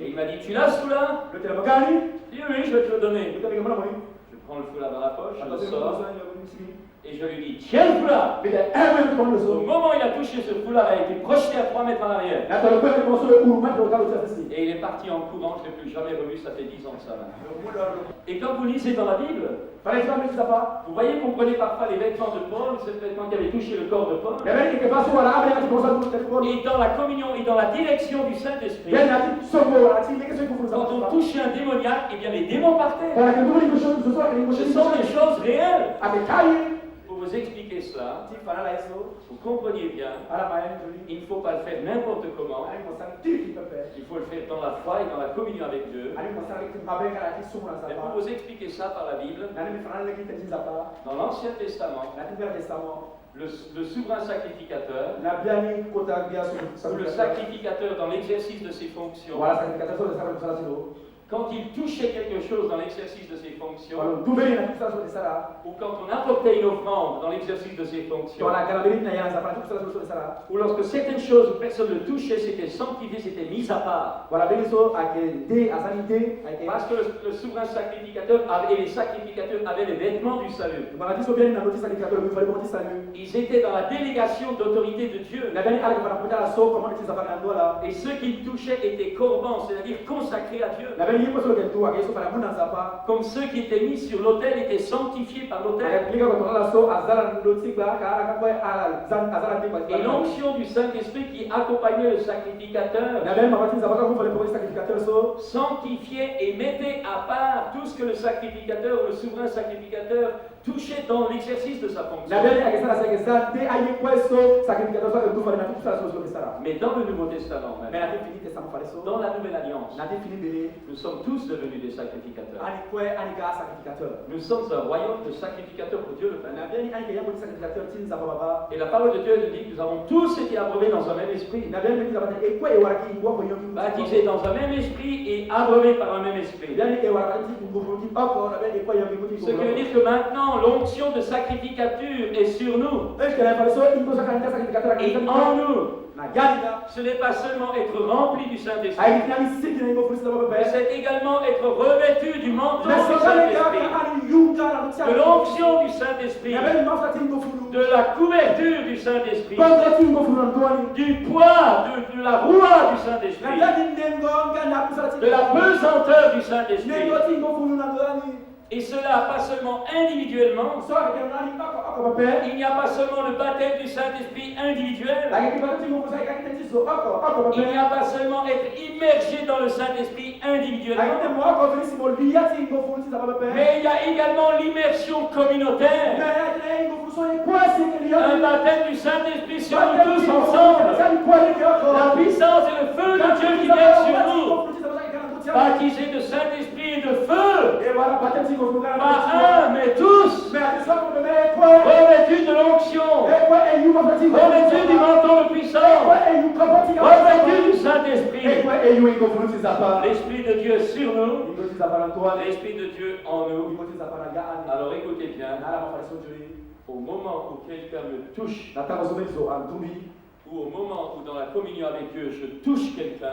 Et il m'a dit, tu l'as ce foulard? Je dis, oui, je vais te le donner. Je prends le foulard dans la poche, je le sors. Et je lui dis, tiens le foulard! Au moment où il a touché ce foulard, il a été projeté à 3 mètres en arrière. Et il est parti en courant, je ne l'ai plus jamais revu, ça fait 10 ans de ça. Et quand vous lisez dans la Bible, vous voyez qu'on prenait parfois les vêtements de Paul, ces vêtements qui avaient touché le corps de Paul. Et dans la communion et dans la direction du Saint-Esprit, quand on touchait un démoniaque, eh bien les démons partaient. Ce sont des choses réelles. Pour vous expliquer cela, vous compreniez bien, il ne faut pas le faire n'importe comment. Il faut le faire dans la foi et dans la communion avec Dieu. Mais pour vous expliquer ça par la Bible, dans l'Ancien Testament, le souverain sacrificateur, na biani kota bia ou le sacrificateur dans l'exercice de ses fonctions, wala sacrificateur so sala kusala silo quand il touchait quelque chose dans l'exercice de ses fonctions, wala tumeli na kusala so sala ou quand on apportait une offrande dans l'exercice de ses fonctions, wala karabeli na yana zapana kusala so sala ou lorsque certaines choses où personne ne touchait, c'était sanctifié, c'était mis à part. wala beli so ake de asanite ake Parce que le souverain sacrificateur et les sacrificateurs avaient les vêtements du salut. wala biso biani na notice sacrificateur mi fale ko salut Ils étaient dans la délégation d'autorité de Dieu. na biani ala ko para so comment tu zapana ndola Et ceux qui touchaient étaient corbans, c'est-à-dire consacrés à Dieu. na biani yipo so ke tu ake so para muna zapa Comme ceux qui étaient mis sur l'autel étaient sanctifiés par l'autel. explica ko tola so azala ndoti ba ka ala ka ala zan azala ndi ba Et l'onction du Saint-Esprit qui accompagnait le sacrificateur na biani mabati zapaka ko fale ko sacrificateur so sanctifiait et mettait à part tout ce que le sacrificateur ou le souverain sacrificateur touchait dans l'exercice de sa fonction. na biani ake sala sa ke sa te ayi questo sacrificateur so ke tu fale na tu sala so ke sala Mais dans le Nouveau Testament, mais même, na te fini te sama fale so dans la Nouvelle Alliance, na te fini bele nous sommes tous devenus des sacrificateurs. ani kwe ani ka sacrificateur Nous sommes un royaume de sacrificateurs pour Dieu le Père. na biani ani ke ya ko sacrificateur tin zapa baba Et la parole de Dieu nous dit que nous avons tous été abreuvés dans un même esprit, na biani ke zapata e kwe e wara ki ngwa ko yomi baptisés dans un même esprit et abreuvés par un même esprit. biani e wara ki ngwa ki oko na biani e kwe yomi ko Ce qui veut dire que maintenant l'onction de sacrificature est sur nous est-ce que la fale so ingo sacrificateur et en nous. na ganda Ce n'est pas seulement être rempli du Saint-Esprit, ai ki na siki na ingo fulisa baba mais c'est également être revêtu du manteau mais du so kale ka Saint-Esprit, ani yunga na mutsa de l'onction du Saint-Esprit, na biani mafta tin ngo fulu de la couverture du Saint-Esprit, kontra tin ngo fulu ndoni du poids, de la roue du na Saint-Esprit, biani ndengo ngana kusala tin de la pesanteur du Saint-Esprit. ndengo tin ngo fulu na ndoni Et cela pas seulement individuellement, so ke nani oko baba il n'y a pas seulement le baptême du Saint-Esprit individuel, ake ki bata tin ngo fusa ka tin so oko baba il n'y a pas seulement être immergé dans le Saint-Esprit individuellement, ake mo oko felisi mo liya tin ngo fulisa baba mais il y a également l'immersion communautaire, un baptême du Saint-Esprit sur nous tous ensemble, la puissance et le feu de Dieu qui vient sur nous, baptisés de Saint-Esprit et de feu, pas un, mais tous, revêtus de l'onction, revêtus du manteau de puissance, revêtus du Saint-Esprit, l'Esprit de Dieu sur nous, l'Esprit de Dieu en nous. Alors écoutez bien, au moment où quelqu'un me touche, ou au moment où dans la communion avec Dieu je touche quelqu'un,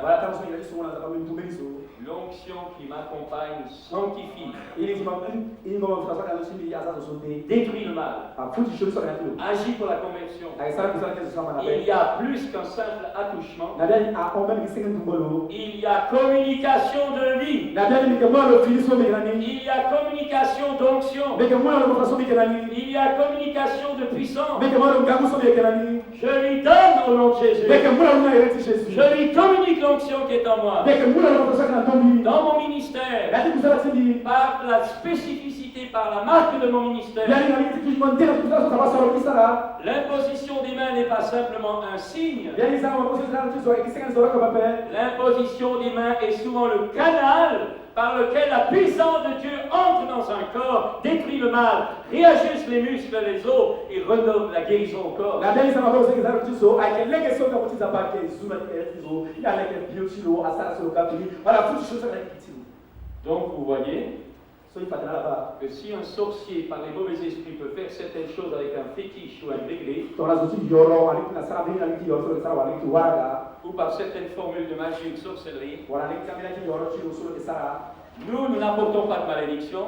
l'onction qui m'accompagne sanctifie, détruit le mal, agit pour la conversion. Il y a plus qu'un simple attouchement, il y a communication de vie, il y a communication d'onction, il y a communication de puissance. Je lui donne au nom de Jésus, je lui communique l'onction qui est en moi, dans mon ministère, par la spécificité, par la marque de mon ministère. L'imposition des mains n'est pas simplement un signe. L'imposition des mains est souvent le canal par lequel la puissance de Dieu entre dans un corps, détruit le mal, réajuste les muscles, les os et redonne la guérison au corps. Donc vous voyez que si un sorcier par les mauvais esprits peut faire certaines choses avec un fétiche ou un degré, ou par certaines formules de magie ou de sorcellerie, nous n'apportons pas de malédiction,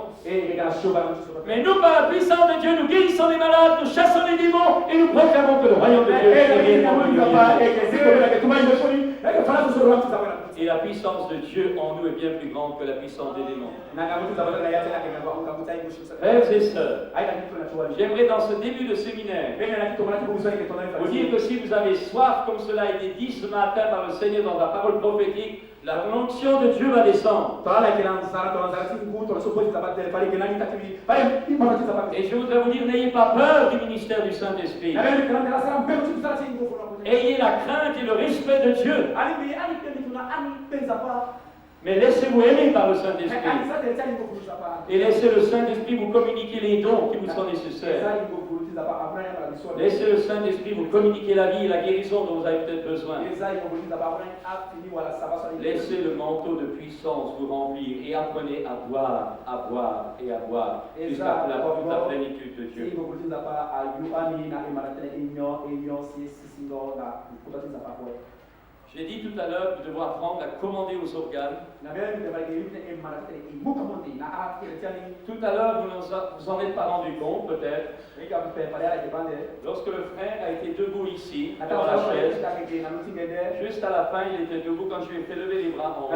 mais nous, par la puissance de Dieu, nous guérissons les malades, nous chassons les démons et nous proclamons que le royaume de Dieu est réellement et la puissance de Dieu en nous est bien plus grande que la puissance des démons. Frères et sœurs, j'aimerais dans ce début de séminaire vous dire que si vous avez soif, comme cela a été dit ce matin par le Seigneur dans la parole prophétique, la onction de Dieu va descendre. Et je voudrais vous dire, n'ayez pas peur du ministère du Saint-Esprit. Ayez la crainte et le respect de Dieu. Mais laissez-vous aimer par le Saint-Esprit. Et laissez le Saint-Esprit vous communiquer les dons qui vous sont nécessaires. Laissez le Saint-Esprit vous communiquer la vie et la guérison dont vous avez peut-être besoin. Laissez le manteau de puissance vous remplir et apprenez à boire et à boire jusqu'à toute la plénitude de Dieu. J'ai dit tout à l'heure que nous devons apprendre à commander aux organes. Tout à l'heure, vous en êtes pas rendu compte, peut-être. Lorsque le frère a été debout ici, devant la chaise, juste à la fin, il était debout quand je lui ai fait lever les bras en haut.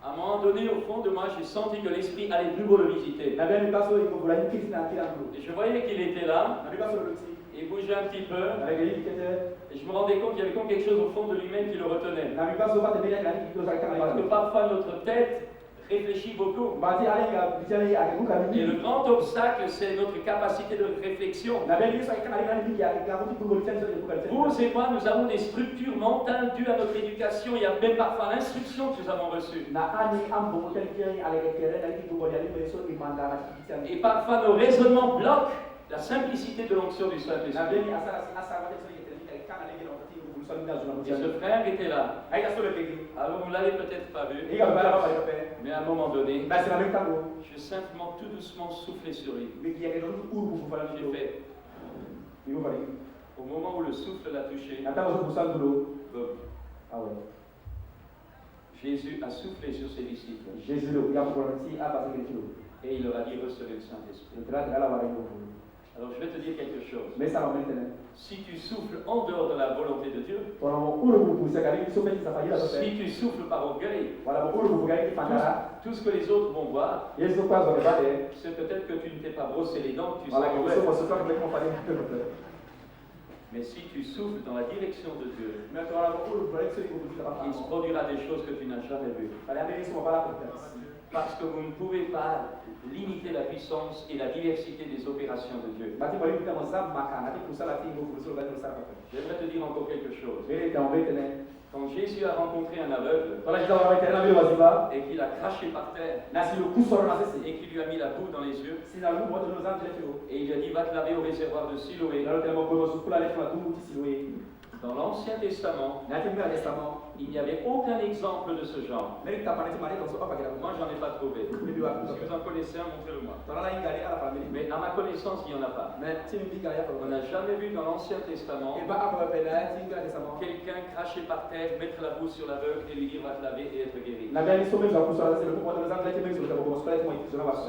À un moment donné, au fond de moi, j'ai senti que l'Esprit allait de nouveau le visiter. Et je voyais qu'il était là. Il bougeait un petit peu. Et je me rendais compte qu'il y avait comme quelque chose au fond de lui-même qui le retenait. Parce que parfois notre tête réfléchit beaucoup. Et le grand obstacle, c'est notre capacité de réflexion. Vous et moi, nous avons des structures mentales dues à notre éducation. Il y a même parfois l'instruction que nous avons reçue. Et parfois nos raisonnements bloquent la simplicité de l'onction du Saint-Esprit. Et ce frère était là. Alors vous ne l'avez peut-être pas vu, mais à un moment donné, j'ai simplement tout doucement soufflé sur lui. J'ai fait. Au moment où le souffle l'a touché, Jésus a soufflé sur ses disciples. Et il leur a dit recevez le Saint-Esprit. Alors je vais te dire quelque chose. Si tu souffles en dehors de la volonté de Dieu, si tu souffles par orgueil, tout ce que les autres vont voir, c'est peut-être que tu ne t'es pas brossé les dents, que tu sais. Mais si tu souffles dans la direction de Dieu, il se produira des choses que tu n'as jamais vues. Parce que vous ne pouvez pas limiter la puissance et la diversité des opérations de Dieu. J'aimerais te dire encore quelque chose. Quand Jésus a rencontré un aveugle et qu'il a craché par terre et qu'il lui a mis la boue dans les yeux et il lui a dit va te laver au réservoir de Siloé. Dans l'Ancien Testament, il n'y avait aucun exemple de ce genre. Moi, j'en ai pas trouvé. Si vous en connaissez un, montrez-le-moi. Mais à ma connaissance, il n'y en a pas. On n'a jamais vu dans l'Ancien Testament quelqu'un cracher par terre, mettre la boue sur l'aveugle et lui dire va te laver et être guéri. Ce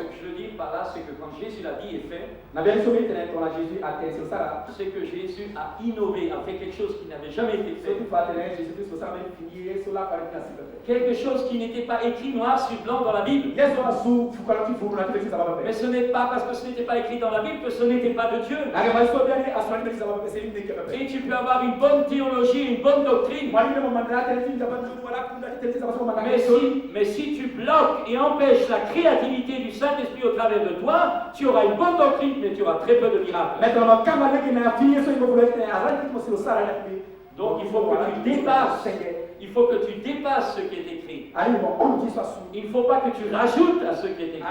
que je veux dire par là, c'est que quand Jésus l'a dit et fait, c'est que Jésus a innové, a fait quelque chose qui n'avait jamais été fait. Quelque chose qui n'était pas écrit noir sur blanc dans la Bible. Mais ce n'est pas parce que ce n'était pas écrit dans la Bible que ce n'était pas de Dieu. Et tu peux avoir une bonne théologie, une bonne doctrine. Mais si tu bloques et empêches la créativité du Saint-Esprit au travers de toi, tu auras une bonne doctrine, mais tu auras très peu de miracles. Donc il faut que tu dépasses. Il faut que tu dépasses ce qui est écrit. Il ne faut pas que tu rajoutes à ce qui est écrit.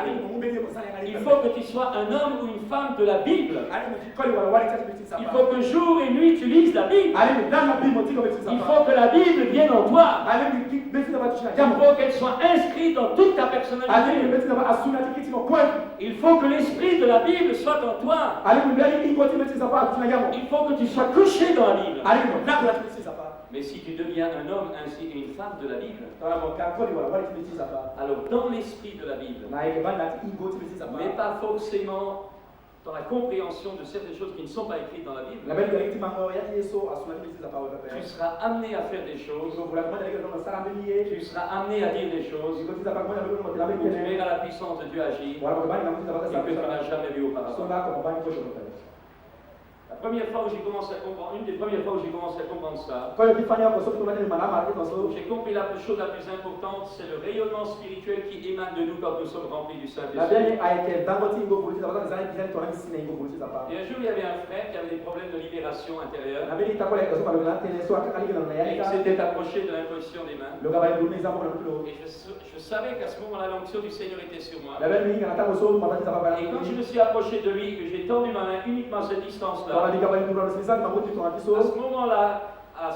Il faut que tu sois un homme ou une femme de la Bible. Il faut que jour et nuit tu lises la Bible. Il faut que la Bible vienne en toi. Il faut qu'elle soit inscrite dans toute ta personnalité. Il faut que l'esprit de la Bible soit en toi. Il faut que tu sois couché dans la Bible. Mais si tu deviens un homme ainsi qu'une femme de la Bible, alors dans l'esprit de la Bible, mais pas forcément dans la compréhension de certaines choses qui ne sont pas écrites dans la Bible, tu seras amené à faire des choses, tu seras amené à dire des choses, où tu verras la puissance de Dieu agir, et que tu n'as jamais vu auparavant. La première fois où j'ai commencé à comprendre, une des premières fois où j'ai commencé à comprendre ça, Kwa hiyo kifanya kwa sababu tunataka ni manama lakini kwa j'ai compris la chose la plus importante, c'est le rayonnement spirituel qui émane de nous quand nous sommes remplis du na Saint-Esprit. bien aike dangoti ingo kuliza kwa sababu bizani tuna kisina ingo kuliza pa. Et un jour, il y avait un frère qui avait des problèmes de libération intérieure Na bien itakuwa ile kwa sababu tena sio akali na et yale il ka. s'était approché de l'imposition des mains. Lo kaba ndio nisa kwa ndio. Et je savais qu'à ce moment-là, l'onction du Seigneur était sur moi. Na bien ni kana tangu so mabatiza pa. Et quand je me suis approché de lui, que j'ai tendu ma main uniquement à cette Kwa distance-là, ni kaba ndio nisa na maboti tuna à kiso. ce moment-là, à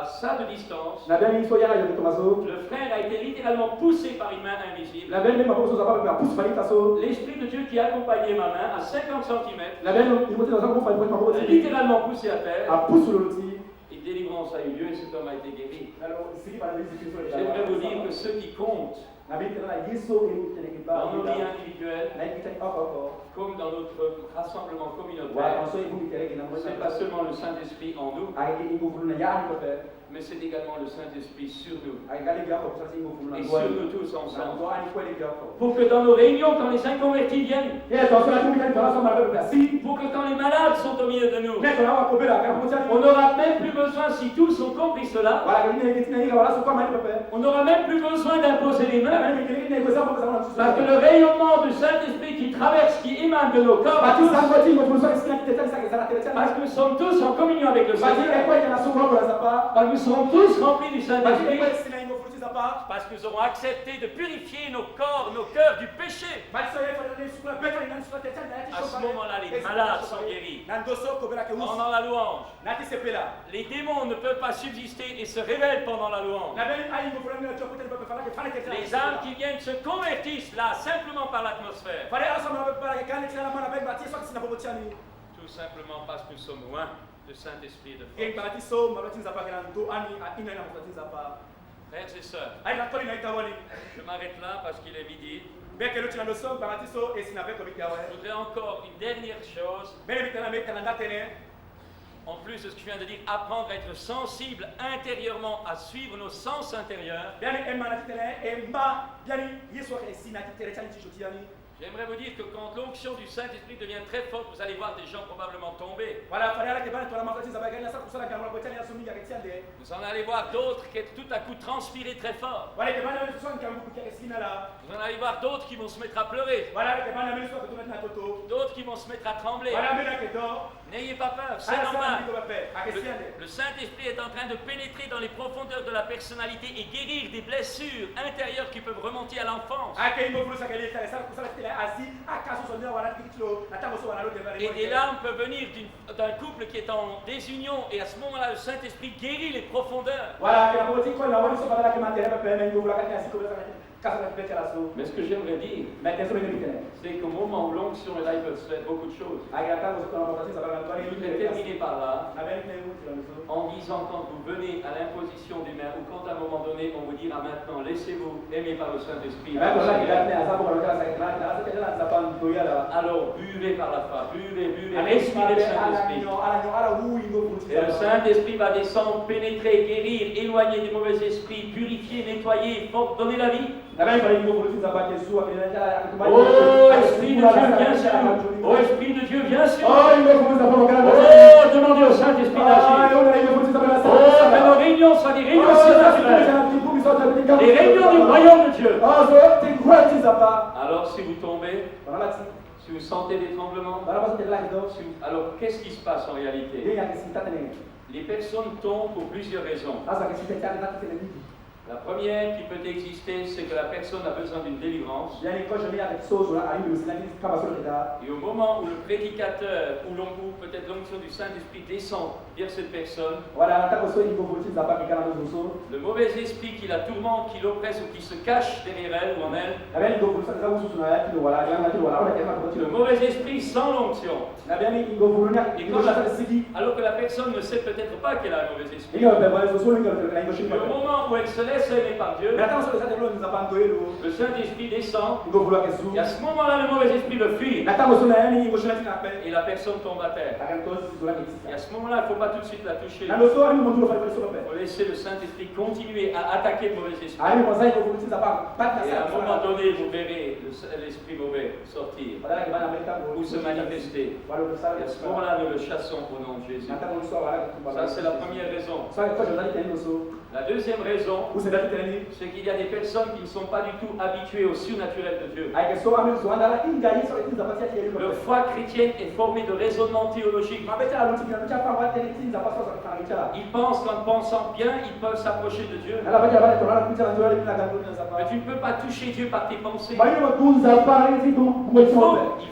ça de distance, Na bien ni so yana yo tomazo. le frère a été littéralement poussé par une main invisible. Na bien ni maboko so pa pousse bali taso. L'Esprit de Dieu qui accompagnait ma main à 50 cm, Na bien ni moti dans kwa kwa maboti. littéralement poussé à terre, A pousse le loti. et délivrance a eu lieu et cet homme a été guéri. Alors ici par les institutions. J'aimerais vous dire que ce qui compte Na bien tena yiso e tena kiba. dans nos vies individuelles, Na kitaki encore. comme dans notre rassemblement Wa communautaire, so ibu kitaki na ce n'est pas seulement le Saint-Esprit en nous, aike ingo kuluna yani ko pe. mais c'est également le Saint-Esprit sur nous Aike gali ga ko sasa ingo kuluna. et sur nous tous Na ensemble. ndo ani kweli ga ko. Pour que dans nos réunions, quand les inconvertis viennent, Et attention à tout le monde dans la si. pour que quand les malades sont au milieu de nous, Mais on va couper la capote. on n'aura même plus besoin, si tous ont compris cela, Voilà, il y a voilà, c'est quoi mal papa. on n'aura même plus besoin d'imposer les mains. Même il y a des choses comme ça. Parce que le rayonnement du Saint-Esprit qui traverse, qui émane de nos corps, à tous, parce que nous sommes tous en communion avec le Seigneur, parce que nous serons tous remplis du Saint-Esprit, parce que nous aurons accepté de purifier nos corps, nos cœurs du péché. À ce moment-là, les malades sont guéris. Pendant la louange, les démons ne peuvent pas subsister et se révèlent pendant la louange. Les âmes qui viennent se convertissent là, simplement par l'atmosphère. Tout simplement parce que nous sommes loin de Saint-Esprit de force. Frères et sœurs, je m'arrête là parce qu'il est midi. Je voudrais encore une dernière chose, en plus de ce que je viens de dire, apprendre à être sensible intérieurement, à suivre nos sens intérieurs. J'aimerais vous dire que quand l'onction du Saint-Esprit devient très forte, vous allez voir des gens probablement tomber. Vous en allez voir d'autres qui tout à coup transpirer très fort. Vous en allez voir d'autres qui vont se mettre à pleurer. D'autres qui vont se mettre à trembler. N'ayez pas peur, c'est normal. Le Saint-Esprit est en train de pénétrer dans les profondeurs de la personnalité et guérir des blessures intérieures qui peuvent remonter à l'enfance. Et des larmes peuvent venir d'un couple qui est en désunion, et à ce moment-là, le Saint-Esprit guérit les profondeurs. Mais ce que j'aimerais dire, c'est qu'au moment où l'onction est là, il peut se faire beaucoup de choses. Je voudrais terminer par là, en disant quand vous venez à l'imposition des mains, ou quand à un moment donné, on vous dira maintenant, laissez-vous aimer par le Saint-Esprit. Alors buvez par la foi, buvez, respirez le Saint-Esprit. Et le Saint-Esprit va descendre, pénétrer, guérir, éloigner des mauvais esprits, purifier, nettoyer, donner la vie. Oh, Esprit de Dieu, viens sur nous. Oh, Esprit de Dieu, viens sur nous. Oh, demandez au Saint-Esprit d'agir. Oh, que nos réunions soient des réunions surnaturelles. Les réunions du royaume de Dieu. Alors, si vous tombez, si vous sentez des tremblements, alors qu'est-ce qui se passe en réalité? Les personnes tombent pour plusieurs raisons. La première qui peut exister, c'est que la personne a besoin d'une délivrance. Et au moment où le prédicateur ou peut-être l'onction du Saint-Esprit descend vers cette personne, le mauvais esprit qui la tourmente, qui l'oppresse ou qui se cache derrière elle ou en elle, le mauvais esprit sans l'onction. Alors que la personne ne sait peut-être pas qu'elle a un mauvais esprit. Mais au moment où elle se lève laisse aimer par Dieu, Mais attends, sur les autres, nous avons donné le Saint-Esprit descend, nous vouloir que et à ce moment-là, le mauvais esprit le fuit, Nathan, sur la ligne, je suis là, et la personne tombe à terre. Et à ce moment-là, il ne faut pas tout de suite la toucher. Dans le soir, nous montrons le Il faut laisser le Saint-Esprit continuer à attaquer le mauvais esprit. Ah, mais comme ça, il faut vous dire, ça va pas de Et à un moment donné, vous verrez l'esprit mauvais sortir ou se manifester. Et à ce moment-là, nous le chassons au nom de Jésus. Ça, c'est la première raison. La deuxième raison, c'est qu'il y a des personnes qui ne sont pas du tout habituées au surnaturel de Dieu. Leur foi chrétienne est formée de raisonnements théologiques. Ils pensent qu'en pensant bien, ils peuvent s'approcher de Dieu. Mais tu ne peux pas toucher Dieu par tes pensées. Il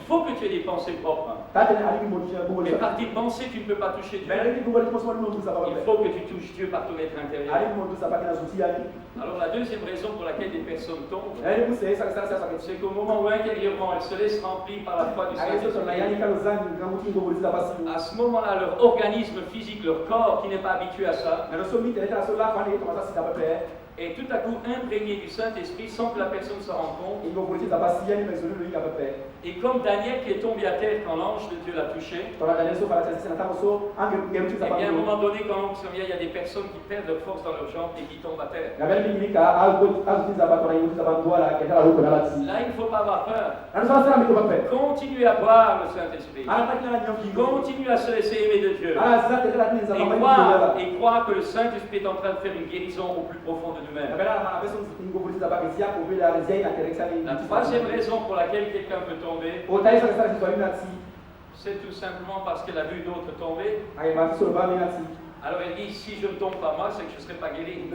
faut que tu aies des pensées propres. Mais par tes pensées, tu ne peux pas toucher Dieu. Il faut que tu touches Dieu par ton être intérieur. Alors la deuxième raison pour laquelle des personnes tombent, c'est qu'au moment où intérieurement elles se laissent remplir par la foi du Saint-Esprit, à ce moment-là, leur organisme physique, leur corps qui n'est pas habitué à ça, est tout à coup imprégné du Saint-Esprit sans que la personne se rende compte. Et comme Daniel qui est tombé à terre quand l'ange de Dieu l'a touché, et bien à un moment donné, quand l'oncle survient, il y a des personnes qui perdent leur force dans leurs jambes et qui tombent à terre. Là, il ne faut pas avoir peur. Continuez à boire le Saint-Esprit. Continuez à se laisser aimer de Dieu. Et croire que le Saint-Esprit est en train de faire une guérison au plus profond de nous-mêmes. La troisième raison pour laquelle quelqu'un peut tomber, c'est tout simplement parce qu'elle a vu d'autres tomber. Alors elle dit, si je ne tombe pas moi, c'est que je ne serai pas guéri.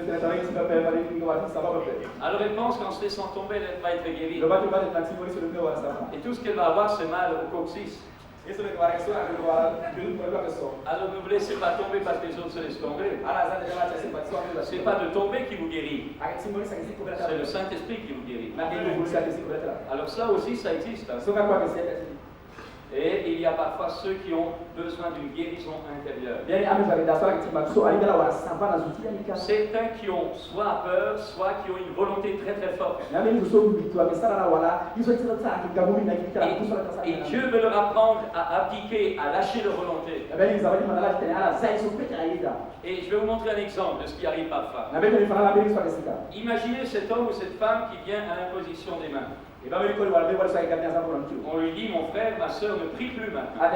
Alors elle pense qu'en se laissant tomber, elle va être guérie. Et tout ce qu'elle va avoir, c'est mal au coccyx. Alors ne vous laissez pas tomber parce que les autres se laissent tomber. Ce n'est pas de tomber qui vous guérit. C'est le Saint-Esprit qui vous guérit. Alors ça aussi, ça existe. Et il y a parfois ceux qui ont besoin d'une guérison intérieure. Certains qui ont soit peur, soit qui ont une volonté très très forte. Et Dieu veut leur apprendre à abdiquer, à lâcher leur volonté. Et je vais vous montrer un exemple de ce qui arrive parfois. Imaginez cet homme ou cette femme qui vient à l'imposition des mains. On lui dit, mon frère, ma soeur, ne prie plus maintenant.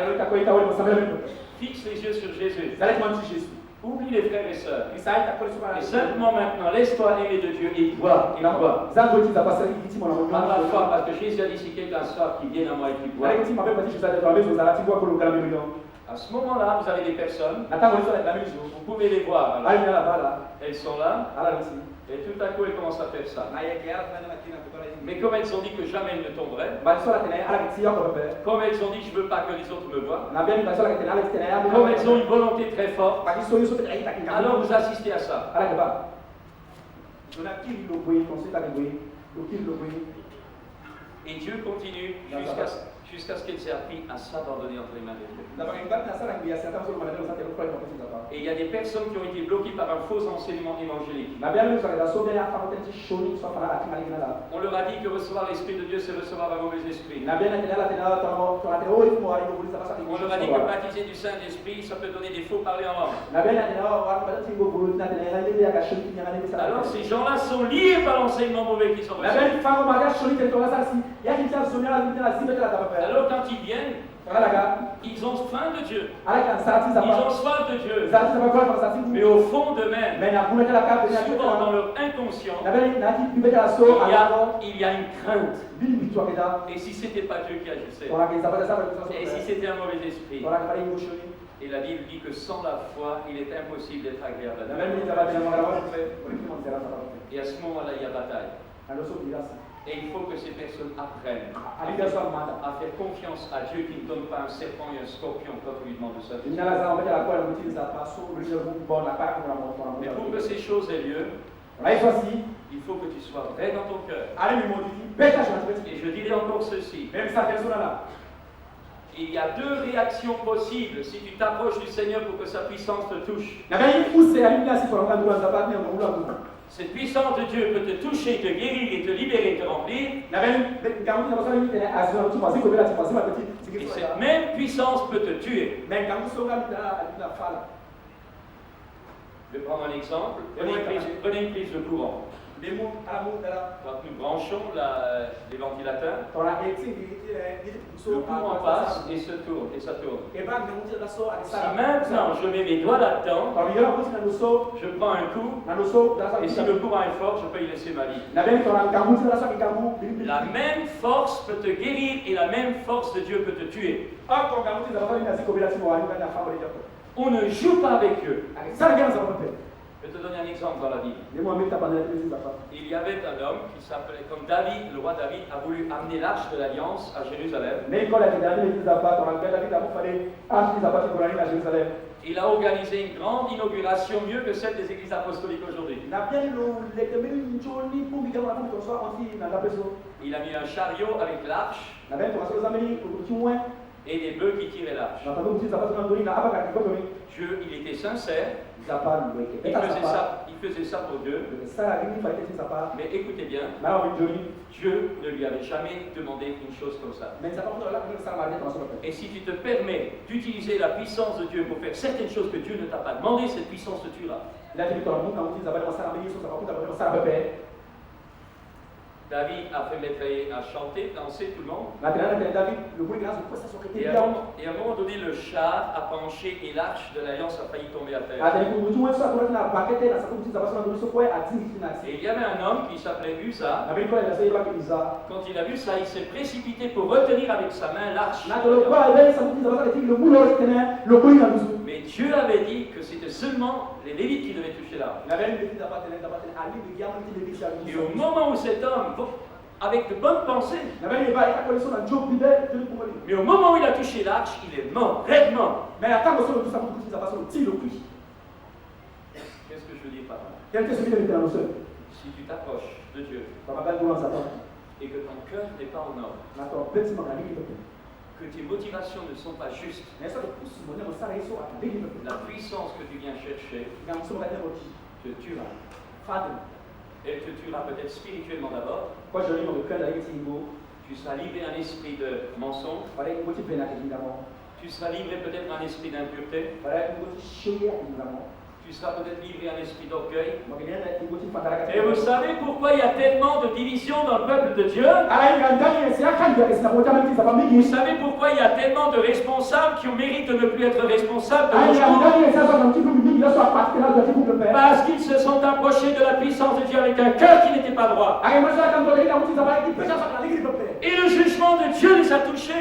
Fixe les yeux sur Jésus. Oublie les frères et sœurs. Et simplement maintenant, laisse-toi aimer de Dieu et bois. Et bois. Pas de la foi, parce que Jésus a dit, si quelqu'un a soif, qu'il vienne à moi et qu'il boit. À ce moment-là, vous avez des personnes, vous pouvez les voir. Elles sont là, et tout à coup, elles commencent à faire ça. Mais comme elles ont dit que jamais elles ne tomberaient, comme elles ont dit je ne veux pas que les autres me voient, comme elles ont une volonté très forte, alors vous assistez à ça. Et Dieu continue jusqu'à ce qu'elle s'ait appris à s'abandonner entre les mains de Dieu. Et il y a des personnes qui ont été bloquées par un faux enseignement évangélique. On leur a dit que recevoir l'Esprit de Dieu, c'est recevoir un mauvais esprit. On leur a dit que baptiser du Saint-Esprit, ça peut donner des faux parlers en langue. Alors ces gens-là sont liés par l'enseignement mauvais qu'ils ont reçu. Alors quand ils viennent, ils ont faim de Dieu. Ils ont soif de Dieu. Mais au fond d'eux-mêmes, souvent dans leur inconscient, il y a une crainte. Et si ce n'était pas Dieu qui agissait? Et si c'était un mauvais esprit? Et la Bible dit que sans la foi, il est impossible d'être agréable à Dieu. Et à ce moment-là, il y a bataille. Et il faut que ces personnes apprennent à faire confiance à Dieu qui ne donne pas un serpent et un scorpion quand on lui demande de ça. Mais pour que ces choses aient lieu, il faut que tu sois vrai dans ton cœur. Et je dirais encore ceci. Il y a deux réactions possibles si tu t'approches du Seigneur pour que sa puissance te touche. Cette puissance de Dieu peut te toucher, te guérir et te libérer, te remplir. Et cette même puissance peut te tuer. Je vais prendre un exemple. Prenez une prise de courant. Quand nous branchons les ventilateurs, le courant passe et se tourne, et ça tourne. Si maintenant je mets mes doigts là-dedans, je prends un coup, et si le courant est fort, je peux y laisser ma vie. La même force peut te guérir et la même force de Dieu peut te tuer. On ne joue pas avec Dieu. Je vais te donner un exemple dans la Bible. Il y avait un homme qui s'appelait, comme David, le roi David, a voulu amener l'arche de l'Alliance à Jérusalem. Il a organisé une grande inauguration, mieux que celle des églises apostoliques aujourd'hui. Il a mis un chariot avec l'arche et des bœufs qui tiraient l'arche. Dieu, il était sincère. Il faisait ça pour Dieu. Mais écoutez bien, Dieu ne lui avait jamais demandé une chose comme ça. Et si tu te permets d'utiliser la puissance de Dieu pour faire certaines choses que Dieu ne t'a pas demandé, cette puissance te tuera. David a fait mettre à chanter, danser tout le monde. Et à un moment donné, le char a penché et l'arche de l'Alliance a failli tomber à terre. Et il y avait un homme qui s'appelait Uza. Quand il a vu ça, il s'est précipité pour retenir avec sa main l'arche. Mais Dieu avait dit que c'était seulement les Lévites qui devaient toucher l'arche. Et au moment où cet homme, avec de bonnes pensées, mais au moment où il a touché l'arche, il est mort, raidement. Qu'est-ce que je veux dire par là? Si tu t'approches de Dieu et que ton cœur n'est pas en ordre, que tes motivations ne sont pas justes, la puissance que tu viens chercher te tuera. Elle te tuera peut-être spirituellement d'abord. Tu seras livré à un esprit de mensonge. Tu seras livré peut-être à un esprit d'impureté. Tu seras peut-être livré à un esprit d'orgueil. Et vous savez pourquoi il y a tellement de divisions dans le peuple de Dieu? Vous savez pourquoi il y a tellement de responsables qui ont mérité de ne plus être responsables de nos jours? Parce qu'ils se sont approchés de la puissance de Dieu avec un cœur qui n'était pas droit. Et le jugement de Dieu les a touchés.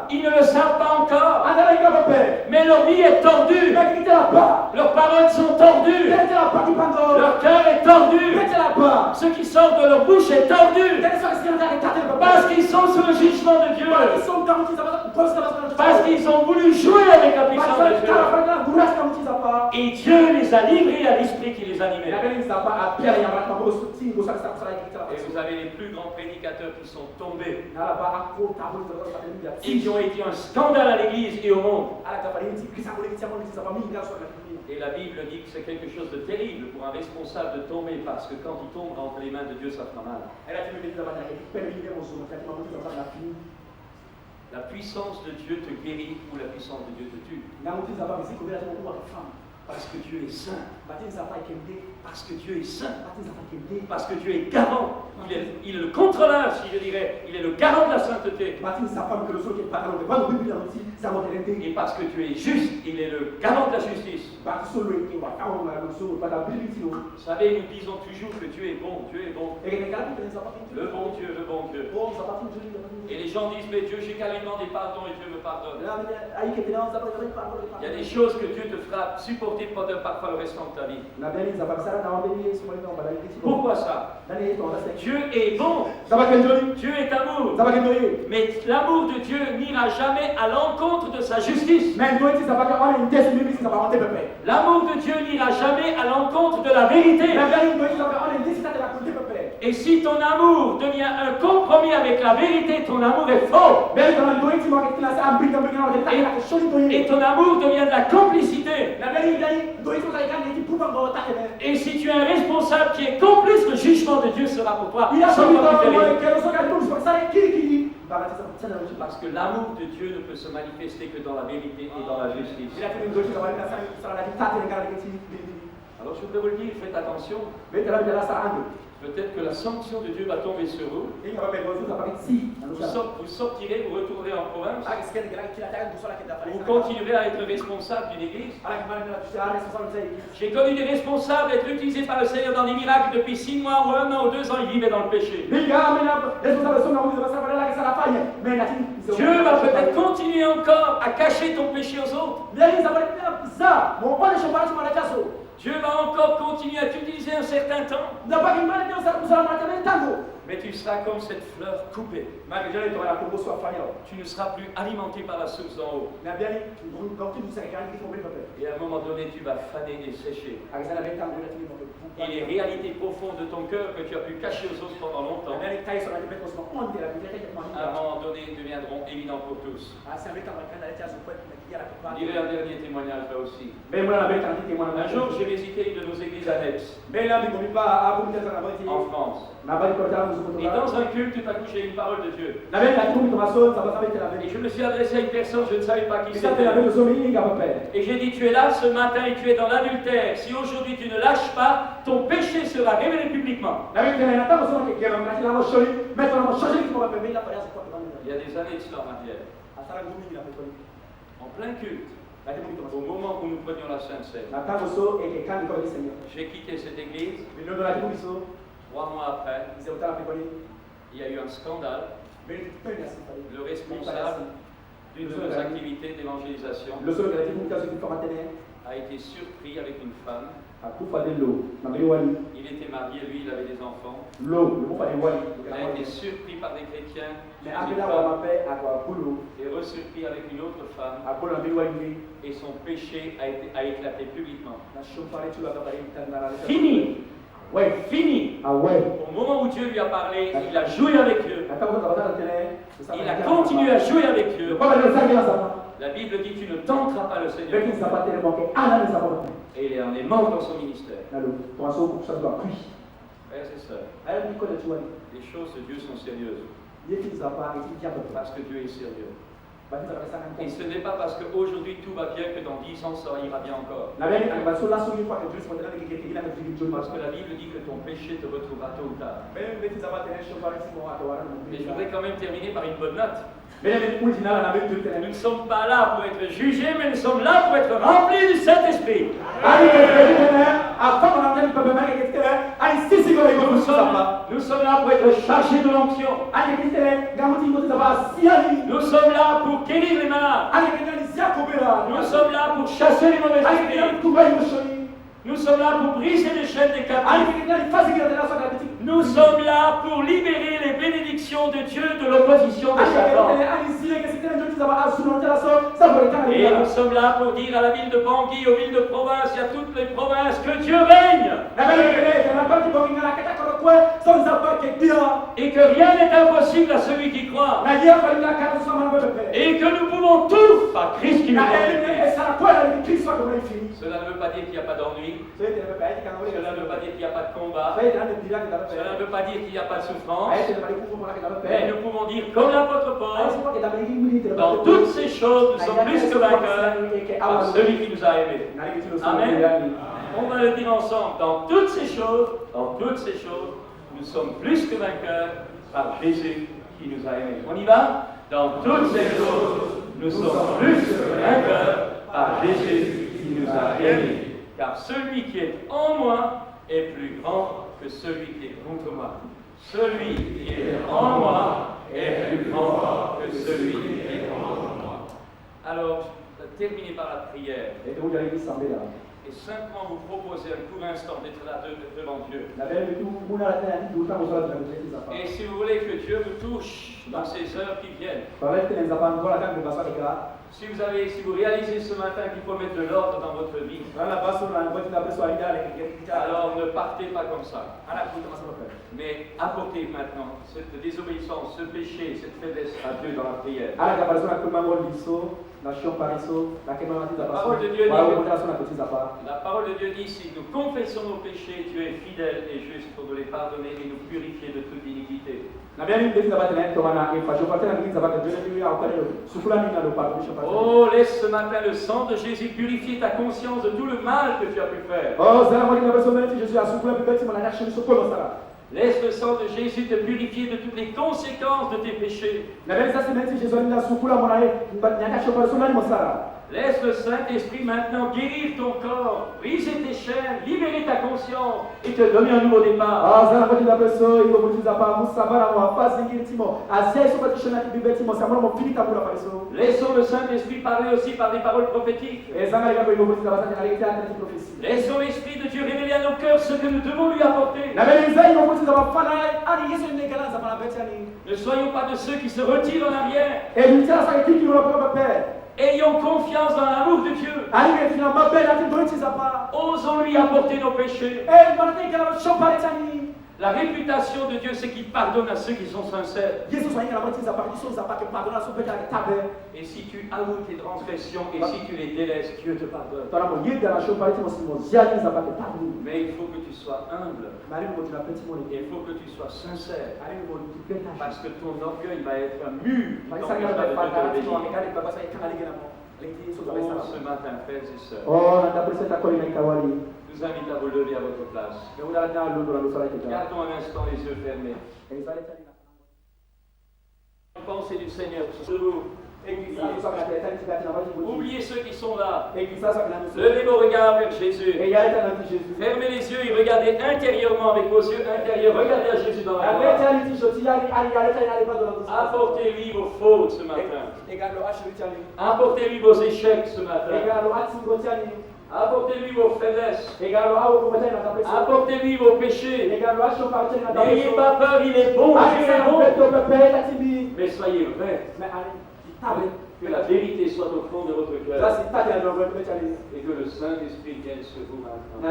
Ils ne le savent pas encore. Mais leur vie est tordue. Leurs paroles sont tordues. Leur cœur est tordu. Ce qui sort de leur bouche est tordu. Parce qu'ils sont sous le jugement de Dieu. Parce qu'ils ont voulu jouer avec la puissance de Dieu. Et Dieu les a livrés à l'esprit qui les animait. Et vous avez les plus grands prédicateurs qui sont tombés. Ils ont été un scandale à l'église et au monde. Et la Bible dit que c'est quelque chose de terrible pour un responsable de tomber, parce que quand il tombe entre les mains de Dieu, ça fera mal. La puissance de Dieu te guérit ou la puissance de Dieu te tue. Parce que Dieu est saint. Parce que Dieu est saint. Parce que Dieu est garant. Il est le contrôleur, si je dirais. Il est le garant de la sainteté. Et parce que Dieu est juste, il est le garant de la justice. Vous savez, nous disons toujours que Dieu est bon, Dieu est bon. Le bon Dieu, le bon Dieu. Et les gens disent, mais Dieu, j'ai qu'à lui demander pardon et Dieu me pardonne. Il y a des choses que Dieu te fera supporter pendant parfois le restant de ta vie. Pourquoi ça? Dieu est bon. Dieu est amour. Mais l'amour de Dieu n'ira jamais à l'encontre de sa justice. L'amour de Dieu n'ira jamais à l'encontre de la vérité. Et si ton amour devient un compromis avec la vérité, ton amour est faux. Et ton amour devient de la complicité. Et si tu es un responsable qui est complice, le jugement de Dieu sera pour toi. Sans parce que l'amour de Dieu ne peut se manifester que dans la vérité et dans la justice. Alors je voudrais vous le dire, faites attention. Peut-être que la sanction de Dieu va tomber sur vous. Vous sortirez, vous retournerez en province. Vous continuerez à être responsable d'une église. J'ai connu des responsables être utilisés par le Seigneur dans des miracles depuis 6 mois ou 1 an ou 2 ans, ils vivaient dans le péché. Dieu va peut-être continuer encore à cacher ton péché aux autres. Dieu va encore continuer à t'utiliser un certain temps. Mais tu seras comme cette fleur coupée. Tu ne seras plus alimenté par la source d'en haut. Et à un moment donné, tu vas faner et sécher. Et les réalités profondes de ton cœur que tu as pu cacher aux autres pendant longtemps, à un moment donné, deviendront évidents pour tous. Je dirai un dernier témoignage là aussi. Un jour, j'ai visité une de nos églises annexes en France. Et dans un culte, tout à coup, j'ai eu une parole de Dieu. Et je me suis adressé à une personne, je ne savais pas qui c'était. Et j'ai dit, tu es là ce matin et tu es dans l'adultère. Si aujourd'hui tu ne lâches pas, ton péché sera révélé publiquement. Il y a des années de cela en arrière. En plein culte. Au moment où nous prenions la Sainte Seine, j'ai quitté cette église. 3 mois après, il y a eu un scandale. Le responsable d'une de nos activités d'évangélisation a été surpris avec une femme. Il était marié, lui, il avait des enfants. Il a été surpris par des chrétiens et resurpris avec une autre femme. Et son péché a éclaté publiquement. Fini! Ouais, fini. Au moment où Dieu lui a parlé, il a joué avec eux. Il a continué à jouer avec eux. La Bible dit, tu ne tenteras pas le Seigneur. Et il en est mort dans son ministère. Frères et sœurs, les choses de Dieu sont sérieuses. Parce que Dieu est sérieux. Et ce n'est pas parce qu'aujourd'hui tout va bien que dans 10 ans ça ira bien encore. Parce que la Bible dit que ton péché te retrouvera tôt ou tard. Mais je voudrais quand même terminer par une bonne note. Nous ne sommes pas là pour être jugés, mais nous sommes là pour être remplis du Saint-Esprit. Nous sommes là pour être chargés de l'onction. Nous sommes là pour guérir les malades. Nous sommes là pour chasser les mauvais esprits. Nous sommes là pour briser les chaînes des captifs. Nous sommes là pour libérer les bénédictions de Dieu de l'opposition de Satan. Et nous sommes là pour dire à la ville de Bangui, aux villes de province et à toutes les provinces que Dieu règne. Et que rien n'est impossible à celui qui croit. Et que nous pouvons tout par Christ qui nous rend. Cela ne veut pas dire qu'il n'y a pas d'ennui. Cela ne veut pas dire qu'il n'y a pas de combat. Cela ne veut pas dire qu'il n'y a pas de souffrance. Mais nous pouvons dire comme l'apôtre Paul, dans toutes ces choses, nous sommes plus que vainqueurs par celui qui nous a aimés. Amen. On va le dire ensemble. Dans toutes ces choses, nous sommes plus que vainqueurs par Jésus qui nous a aimés. On y va? Dans toutes ces choses, nous sommes plus que vainqueurs par Jésus qui nous a aimés. Car celui qui est en moi est plus grand que celui qui est contre moi. Celui qui est en moi est plus grand que celui qui est contre moi. Alors, terminez par la prière. Et simplement vous proposer un court instant d'être là devant Dieu. Et si vous voulez que Dieu vous touche dans ces heures qui viennent, si vous réalisez ce matin qu'il faut mettre de l'ordre dans votre vie, alors ne partez pas comme ça. Mais apportez maintenant cette désobéissance, ce péché, cette faiblesse à Dieu dans la prière. La parole de Dieu dit dit La parole de Dieu dit, si nous confessons nos péchés, tu es fidèle et juste pour nous les pardonner et nous purifier de toute iniquité. Oh, laisse ce matin le sang de Jésus purifier ta conscience de tout le mal que tu as pu faire. Laisse le sang de Jésus te purifier de toutes les conséquences de tes péchés. Laisse le Saint-Esprit maintenant guérir ton corps, briser tes chaînes, libérer ta conscience et te donner un nouveau départ. Laissons le Saint-Esprit parler aussi par des paroles prophétiques. Laissons l'Esprit de Dieu révéler à nos cœurs ce que nous devons lui apporter. Ne soyons pas de ceux qui se retirent en arrière. Ayons confiance dans l'amour de Dieu. Osons lui apporter nos péchés. La réputation de Dieu, c'est qu'il pardonne à ceux qui sont sincères. Et si tu avoues tes transgressions et si tu les délaisses, Dieu te pardonne. Mais il faut que tu sois humble. Il faut que tu sois sincère. Parce que ton orgueil va être un mur qui t'empêchera de te bénir. Oh, ce matin, frères et sœurs, nous invite à vous lever à votre place. Gardons un instant les yeux fermés. Pensez du Seigneur sur vous. Oubliez ceux qui sont là. Levez vos regards vers Jésus. Fermez les yeux et regardez intérieurement avec vos yeux intérieurs. Regardez à Jésus dans la gloire. Apportez-lui vos fautes ce matin. Apportez-lui vos échecs ce matin. Apportez-lui vos faiblesses. Apportez-lui vos péchés. N'ayez pas peur, il est bon, Dieu est bon. Mais soyez vrais. Que la vérité soit au fond de votre cœur. Et que le Saint-Esprit vienne sur vous maintenant.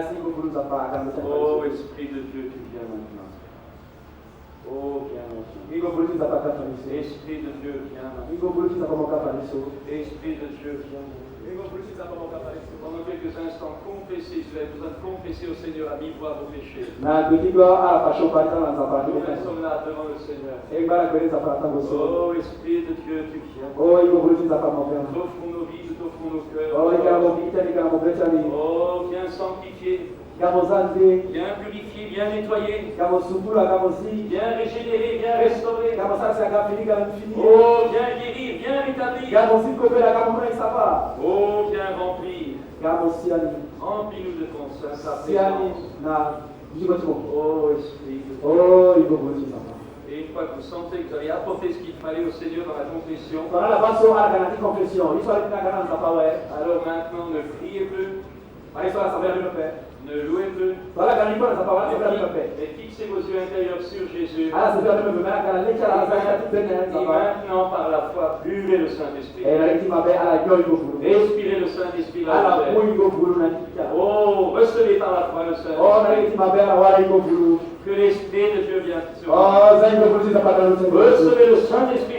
Oh, Esprit de Dieu, tu viens maintenant. Oh, viens maintenant. Esprit de Dieu, viens maintenant. Esprit de Dieu, viens maintenant. Pendant quelques instants, confessez, vous avez besoin de confesser au Seigneur à mi-voix vos péchés. Nous sommes là devant le Seigneur. Oh, Esprit de Dieu, tu viens. T'offrons nos vies, nous t'offrons nos cœurs. Oh, viens sanctifier. Bien purifier, bien nettoyer. Bien régénérer, bien restaurer. Oh, bien guérir, bien rétablir. Oh, bien remplir. Remplis-nous de ton sein, sa présence. Oh, Esprit de Dieu. Et une fois que vous sentez que vous avez apporté ce qu'il fallait au Seigneur dans la confession, alors maintenant ne priez plus, ne louez plus, mais fixez vos yeux intérieurs sur Jésus. Et maintenant, par la foi, buvez le Saint-Esprit. Respirez le Saint-Esprit là où vous êtes. Oh, recevez par la foi le Saint-Esprit. Que l'Esprit de Dieu vienne sur vous. Recevez le Saint-Esprit.